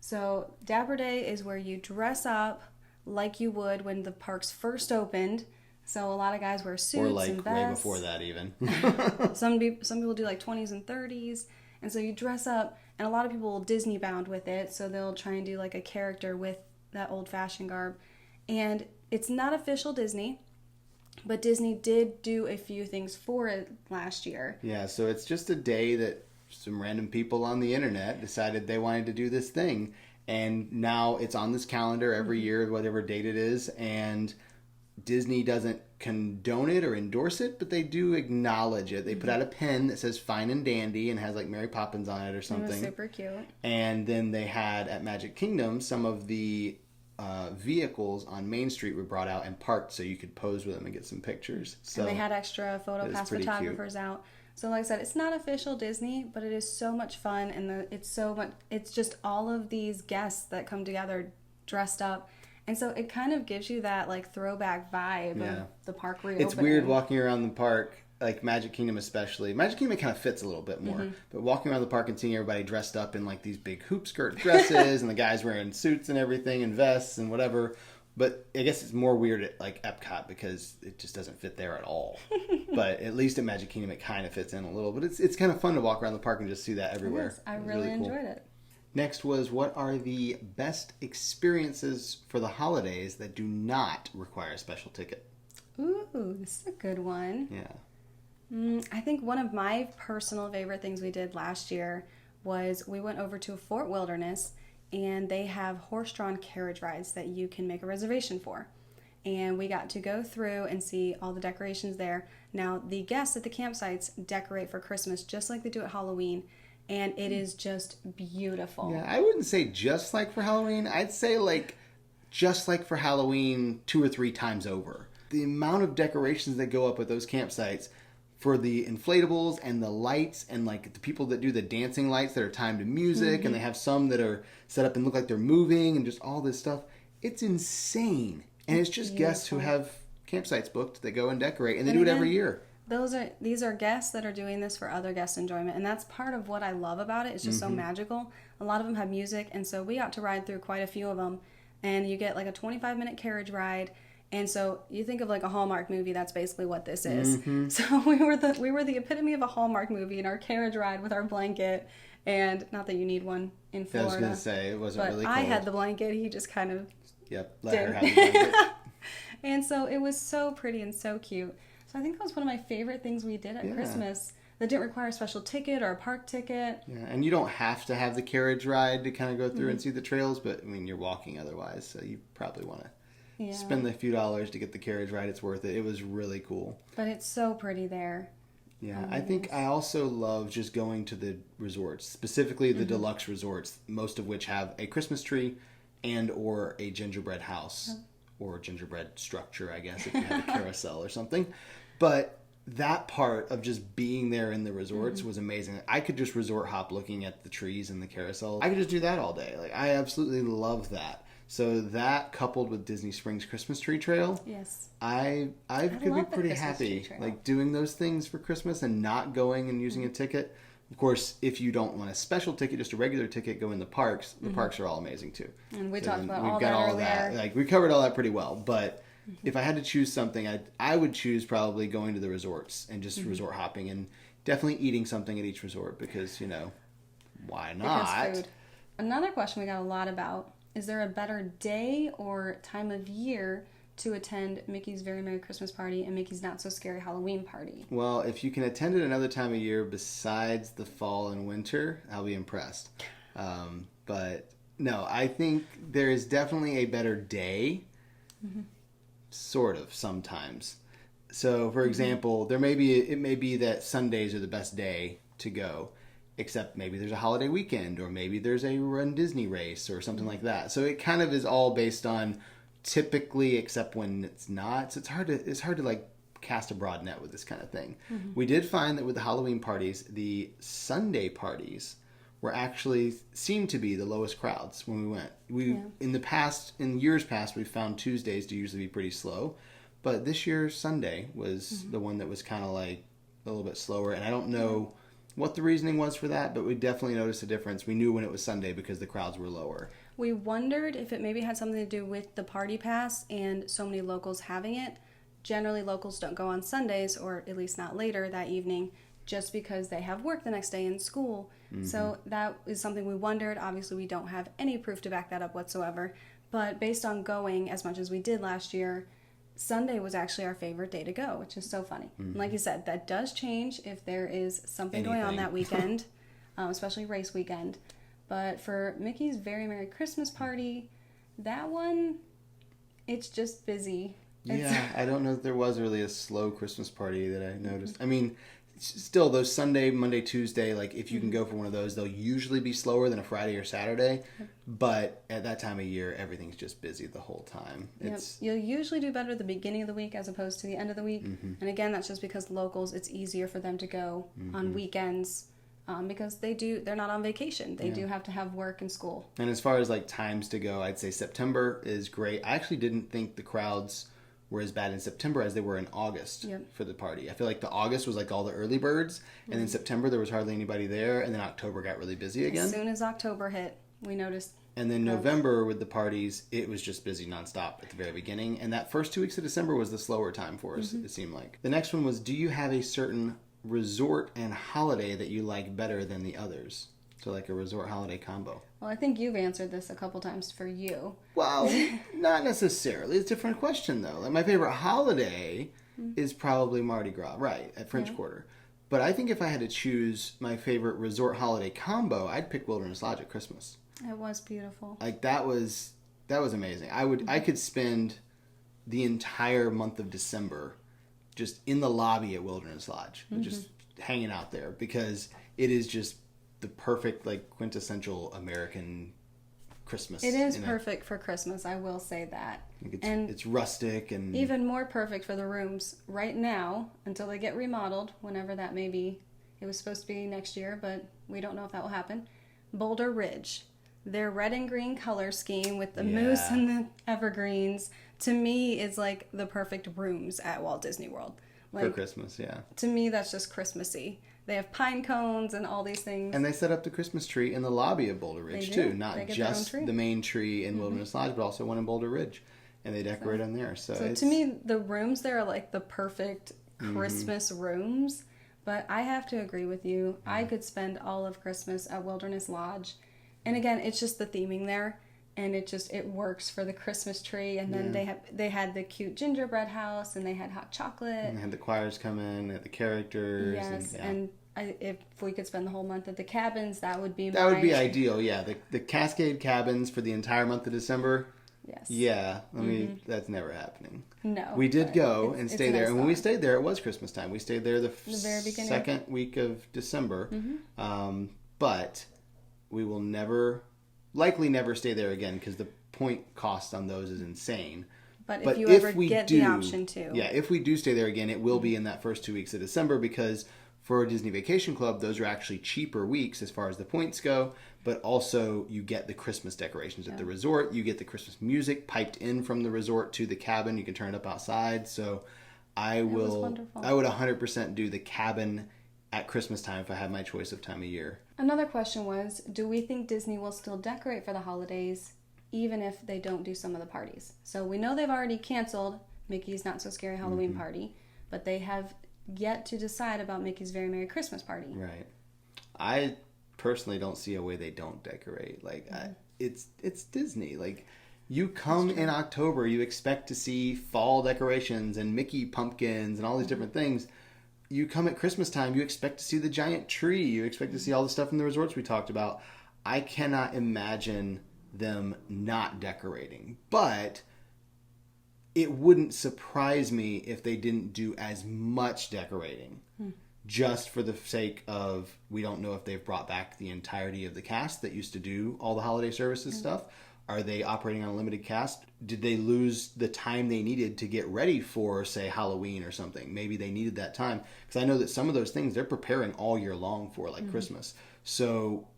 So Dapper Day is where you dress up like you would when the parks first opened. So a lot of guys wear suits or like and vests. way before that even. Some people do like 20s and 30s. And so you dress up, and a lot of people will Disney bound with it. So they'll try and do like a character with that old-fashioned garb. And it's not official Disney, but Disney did do a few things for it last year. Yeah, so it's just a day that some random people on the internet decided they wanted to do this thing. And now it's on this calendar every year, whatever date it is. And Disney doesn't condone it or endorse it, but they do acknowledge it. They put out a pen that says Fine and Dandy and has like Mary Poppins on it or something. It was super cute. And then they had at Magic Kingdom some of the vehicles on Main Street were brought out and parked so you could pose with them and get some pictures. So and they had extra photo pass photographers out. So like I said, it's not official Disney, but it is so much fun, and it's just all of these guests that come together dressed up. And so it kind of gives you that like throwback vibe of the park reopening. It's weird walking around the park, like Magic Kingdom especially. Magic Kingdom kind of fits a little bit more. But walking around the park and seeing everybody dressed up in like these big hoop skirt dresses and the guys wearing suits and everything and vests and whatever. But I guess it's more weird at like Epcot because it just doesn't fit there at all. But at least at Magic Kingdom it kind of fits in a little. But it's kind of fun to walk around the park and just see that everywhere. Yes, I really enjoyed it. Next was, what are the best experiences for the holidays that do not require a special ticket? Ooh, this is a good one. Yeah. I think one of my personal favorite things we did last year was we went over to Fort Wilderness, and they have horse-drawn carriage rides that you can make a reservation for. And we got to go through and see all the decorations there. Now, the guests at the campsites decorate for Christmas just like they do at Halloween. And it is just beautiful. Yeah, I wouldn't say just like for Halloween. I'd say like just like for Halloween 2 or 3 times over. The amount of decorations that go up at those campsites for the inflatables and the lights and like the people that do the dancing lights that are timed to music and they have some that are set up and look like they're moving and just all this stuff. It's insane. And it's just guests who have campsites booked that go and decorate, and they do it every year. These are guests that are doing this for other guests' enjoyment, and that's part of what I love about it. It's just so magical. A lot of them have music, and so we got to ride through quite a few of them, and you get like a 25-minute carriage ride. And so you think of like a Hallmark movie, that's basically what this is. So we were the epitome of a Hallmark movie in our carriage ride with our blanket, and not that you need one in Florida. I was going to say, it wasn't really cold. I had the blanket, he just kind of let her have the blanket. And so it was so pretty and so cute. So I think that was one of my favorite things we did at Christmas that didn't require a special ticket or a park ticket. Yeah, and you don't have to have the carriage ride to kind of go through and see the trails, but I mean, you're walking otherwise, so you probably want to spend the few dollars to get the carriage ride. It's worth it. It was really cool. But it's so pretty there. Yeah, I think I also love just going to the resorts, specifically the deluxe resorts, most of which have a Christmas tree and or a gingerbread house or gingerbread structure, I guess, if you had a carousel or something. But that part of just being there in the resorts was amazing. I could just resort hop looking at the trees and the carousel. I could just do that all day. Like, I absolutely love that. So that coupled with Disney Springs Christmas Tree Trail, I could be pretty happy like doing those things for Christmas and not going and using a ticket. Of course, if you don't want a special ticket, just a regular ticket, go in the parks. The parks are all amazing too. And we talked about all that. Like, we covered all that pretty well. But if I had to choose something, I would choose probably going to the resorts and just resort hopping and definitely eating something at each resort because, why not? Because food. Another question we got a lot about is there a better day or time of year to attend Mickey's Very Merry Christmas Party and Mickey's Not So Scary Halloween Party? Well, if you can attend it another time of year besides the fall and winter, I'll be impressed. But no, I think there is definitely a better day, sort of, sometimes. So, for example, it may be that Sundays are the best day to go, except maybe there's a holiday weekend, or maybe there's a Run Disney race or something like that. So it kind of is all based on typically, except when it's not. So it's hard to like cast a broad net with this kind of thing. We did find that with the Halloween parties, the Sunday parties were actually seemed to be the lowest crowds when we went. In years past, we found Tuesdays to usually be pretty slow, but this year Sunday was the one that was kind of like a little bit slower, and I don't know what the reasoning was for that, but we definitely noticed a difference. We knew when it was Sunday because the crowds were lower. We wondered if it maybe had something to do with the party pass and so many locals having it. Generally, locals don't go on Sundays, or at least not later that evening, just because they have work the next day in school. So that is something we wondered. Obviously, we don't have any proof to back that up whatsoever. But based on going as much as we did last year, Sunday was actually our favorite day to go, which is so funny. And like you said, that does change if there is something going on that weekend, especially race weekend. But for Mickey's Very Merry Christmas Party, that one, it's just busy. I don't know if there was really a slow Christmas party that I noticed. I mean, still those Sunday, Monday, Tuesday, like if you can go for one of those, they'll usually be slower than a Friday or Saturday. But at that time of year, everything's just busy the whole time. You'll usually do better at the beginning of the week as opposed to the end of the week. And again, that's just because locals, it's easier for them to go on weekends because they're not on vacation. They do have to have work and school. And as far as like times to go, I'd say September is great. I actually didn't think the crowds were as bad in September as they were in August for the party. I feel like the August was like all the early birds, and then September there was hardly anybody there, and then October got really busy again. As soon as October hit, we noticed. And then November with the parties, it was just busy nonstop at the very beginning, and that first 2 weeks of December was the slower time for us, it seemed like. The next one was, do you have a certain resort and holiday that you like better than the others? So like a resort holiday combo. Well, I think you've answered this a couple times for you. Well, not necessarily. It's a different question, though. Like my favorite holiday is probably Mardi Gras, right, at French Quarter. But I think if I had to choose my favorite resort holiday combo, I'd pick Wilderness Lodge at Christmas. It was beautiful. Like that was amazing. I could spend the entire month of December just in the lobby at Wilderness Lodge, just hanging out there, because it is just the perfect, like, quintessential American Christmas. It is perfect for Christmas, I will say that. It's rustic and even more perfect for the rooms right now until they get remodeled, whenever that may be. It was supposed to be next year, but we don't know if that will happen. Boulder Ridge. Their red and green color scheme with the moose and the evergreens, to me, is like the perfect rooms at Walt Disney World. Like, for Christmas, To me, that's just Christmassy. They have pine cones and all these things. And they set up the Christmas tree in the lobby of Boulder Ridge, too. Not just the main tree in Wilderness Lodge, but also one in Boulder Ridge. And they decorate on there. So to me, the rooms there are like the perfect Christmas rooms. But I have to agree with you. I could spend all of Christmas at Wilderness Lodge. And again, it's just the theming there. And it works for the Christmas tree. And then they had the cute gingerbread house, and they had hot chocolate. And they had the choirs come in, they had the characters. Yes, and if we could spend the whole month at the cabins, that would be ideal, yeah. The Cascade cabins for the entire month of December. Yes. Yeah, I mean, that's never happening. No. We did go and stay there. And when we stayed there, it was Christmas time. We stayed there the very beginning. Second week of December. But we will likely never stay there again, because the point cost on those is insane. But if you ever get the option to. Yeah, if we do stay there again, it will be in that first 2 weeks of December, because for Disney Vacation Club, those are actually cheaper weeks as far as the points go, but also you get the Christmas decorations at the resort. You get the Christmas music piped in from the resort to the cabin. You can turn it up outside. So I would 100% do the cabin at Christmas time if I had my choice of time of year. Another question was, do we think Disney will still decorate for the holidays even if they don't do some of the parties? So we know they've already canceled Mickey's Not So Scary Halloween Party, but they have yet to decide about Mickey's Very Merry Christmas Party. Right. I personally don't see a way they don't decorate. Like, it's Disney. Like, you come in October, you expect to see fall decorations and Mickey pumpkins and all these different things. You come at Christmas time, you expect to see the giant tree. You expect to see all the stuff in the resorts we talked about. I cannot imagine them not decorating. But it wouldn't surprise me if they didn't do as much decorating. Just for the sake of, we don't know if they've brought back the entirety of the cast that used to do all the holiday services stuff. Are they operating on a limited cast? Did they lose the time they needed to get ready for, say, Halloween or something? Maybe they needed that time. Because I know that some of those things they're preparing all year long for, like Christmas. So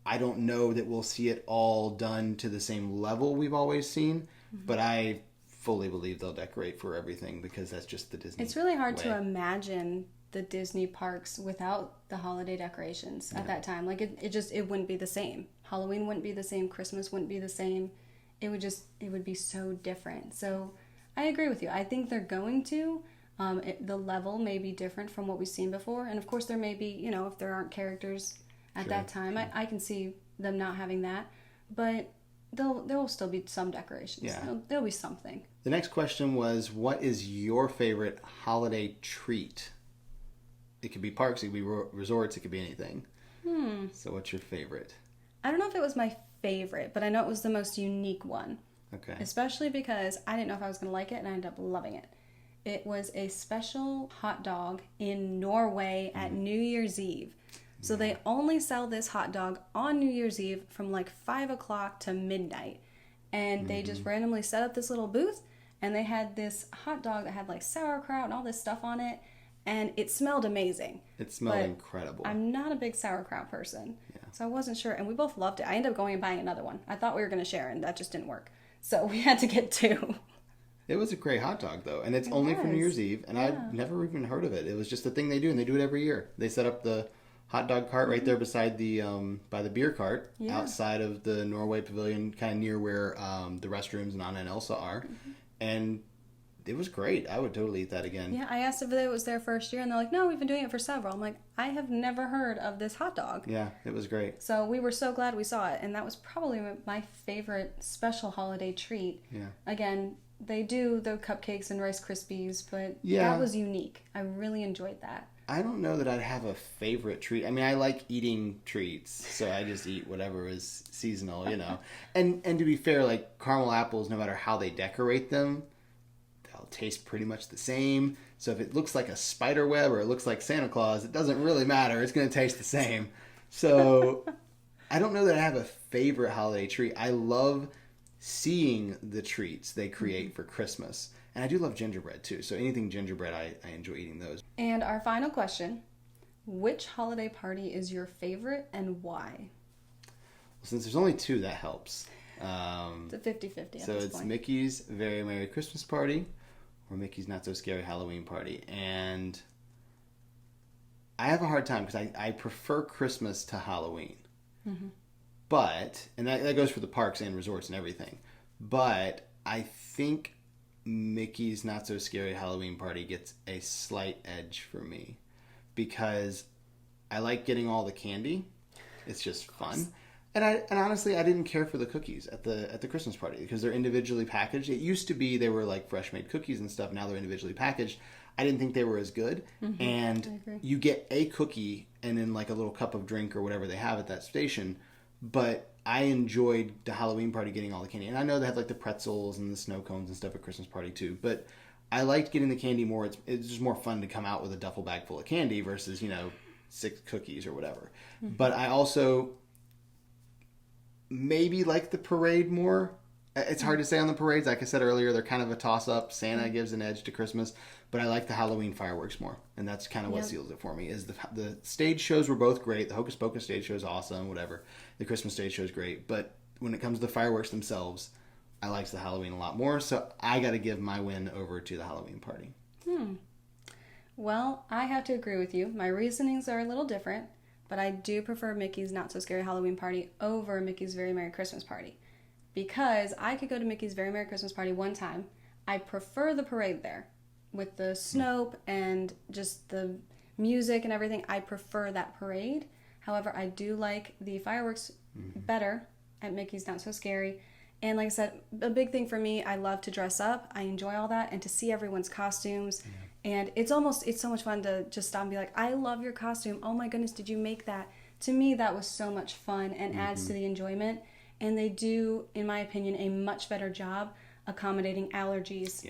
I don't know that we'll see it all done to the same level we've always seen. But I fully believe they'll decorate for everything, because that's just the Disney It's really hard way. to imagine the Disney parks without the holiday decorations at that time. Like, it wouldn't be the same. Halloween wouldn't be the same. Christmas wouldn't be the same. It would be so different. So I agree with you. I think they're going to. The level may be different from what we've seen before. And of course there may be, if there aren't characters at that time, I can see them not having that. But there will still be some decorations. Yeah. There'll be something. The next question was, what is your favorite holiday treat? It could be parks, it could be resorts, it could be anything. So what's your favorite? I don't know if it was my favorite, but I know it was the most unique one. Okay. Especially because I didn't know if I was going to like it, and I ended up loving it. It was a special hot dog in Norway at New Year's Eve. So they only sell this hot dog on New Year's Eve from like 5 o'clock to midnight. And they just randomly set up this little booth, and they had this hot dog that had like sauerkraut and all this stuff on it. And it smelled amazing. It smelled incredible. I'm not a big sauerkraut person. Yeah. So I wasn't sure. And we both loved it. I ended up going and buying another one. I thought we were going to share, and that just didn't work. So we had to get two. It was a great hot dog, though. And it's only for New Year's Eve. And I've never even heard of it. It was just a thing they do, and they do it every year. They set up the hot dog cart right there beside the by the beer cart outside of the Norway Pavilion, kind of near where the restrooms and Anna and Elsa are. And it was great. I would totally eat that again. Yeah, I asked if it was their first year, and they're like, no, we've been doing it for several. I'm like, I have never heard of this hot dog. Yeah, it was great. So we were so glad we saw it, and that was probably my favorite special holiday treat. Yeah. Again, they do the cupcakes and Rice Krispies, but that was unique. I really enjoyed that. I don't know that I'd have a favorite treat. I mean, I like eating treats, so I just eat whatever is seasonal, And to be fair, like caramel apples, no matter how they decorate them, they'll taste pretty much the same. So if it looks like a spider web or it looks like Santa Claus, it doesn't really matter. It's going to taste the same. So I don't know that I have a favorite holiday treat. I love seeing the treats they create for Christmas. And I do love gingerbread too. So anything gingerbread, I enjoy eating those. And our final question, which holiday party is your favorite and why? Well, since there's only two, that helps. It's a 50-50 So it's Mickey's Very Merry Christmas Party or Mickey's Not So Scary Halloween Party. And I have a hard time because I prefer Christmas to Halloween. But, and that goes for the parks and resorts and everything. But I think Mickey's Not So Scary Halloween Party gets a slight edge for me because I like getting all the candy. It's just fun. And honestly, I didn't care for the cookies at the Christmas party because they're individually packaged. It used to be they were like fresh made cookies and stuff. Now they're individually packaged. I didn't think they were as good. And you get a cookie and then like a little cup of drink or whatever they have at that station. But I enjoyed the Halloween party getting all the candy. And I know they had like the pretzels and the snow cones and stuff at Christmas party too. But I liked getting the candy more. It's just more fun to come out with a duffel bag full of candy versus, 6 cookies or whatever. But I also maybe like the parade more. It's hard to say on the parades. Like I said earlier, they're kind of a toss-up. Santa gives an edge to Christmas. But I like the Halloween fireworks more. And that's kind of what seals it for me. Is the stage shows were both great. The Hocus Pocus stage show is awesome, whatever. The Christmas stage show is great. But when it comes to the fireworks themselves, I like the Halloween a lot more. So I got to give my win over to the Halloween party. Well, I have to agree with you. My reasonings are a little different. But I do prefer Mickey's Not So Scary Halloween Party over Mickey's Very Merry Christmas Party. Because I could go to Mickey's Very Merry Christmas Party one time. I prefer the parade there. With the Snope and just the music and everything, I prefer that parade. However, I do like the fireworks better at Mickey's Not So Scary. And like I said, a big thing for me, I love to dress up. I enjoy all that, and to see everyone's costumes. Yeah. And it's so much fun to just stop and be like, I love your costume. Oh my goodness, did you make that? To me, that was so much fun and adds to the enjoyment. And they do, in my opinion, a much better job accommodating allergies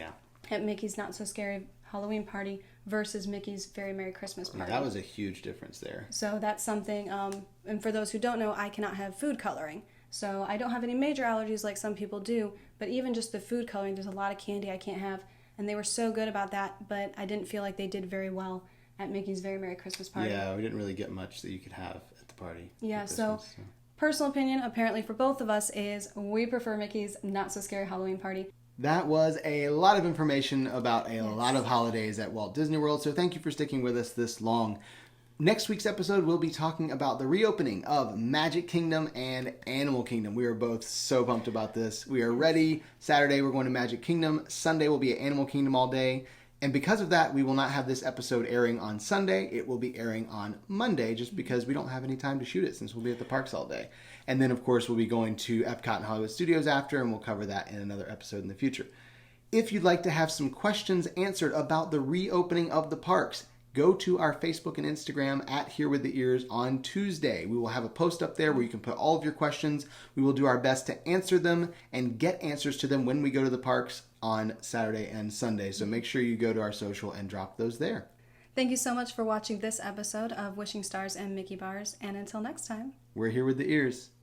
at Mickey's Not So Scary Halloween Party versus Mickey's Very Merry Christmas Party. That was a huge difference there. So that's something, and for those who don't know, I cannot have food coloring. So I don't have any major allergies like some people do, but even just the food coloring, there's a lot of candy I can't have. And they were so good about that, but I didn't feel like they did very well at Mickey's Very Merry Christmas Party. Yeah, we didn't really get much that you could have at the party. Yeah, so personal opinion, apparently for both of us, is we prefer Mickey's Not So Scary Halloween Party. That was a lot of information about a lot of holidays at Walt Disney World, so thank you for sticking with us this long. Next week's episode, we'll be talking about the reopening of Magic Kingdom and Animal Kingdom. We are both so pumped about this. We are ready. Saturday, we're going to Magic Kingdom. Sunday, we'll be at Animal Kingdom all day. And because of that, we will not have this episode airing on Sunday. It will be airing on Monday, just because we don't have any time to shoot it since we'll be at the parks all day. And then, of course, we'll be going to Epcot and Hollywood Studios after, and we'll cover that in another episode in the future. If you'd like to have some questions answered about the reopening of the parks, go to our Facebook and Instagram at Here With The Ears on Tuesday. We will have a post up there where you can put all of your questions. We will do our best to answer them and get answers to them when we go to the parks on Saturday and Sunday. So make sure you go to our social and drop those there. Thank you so much for watching this episode of Wishing Stars and Mickey Bars. And until next time, we're Here With The Ears.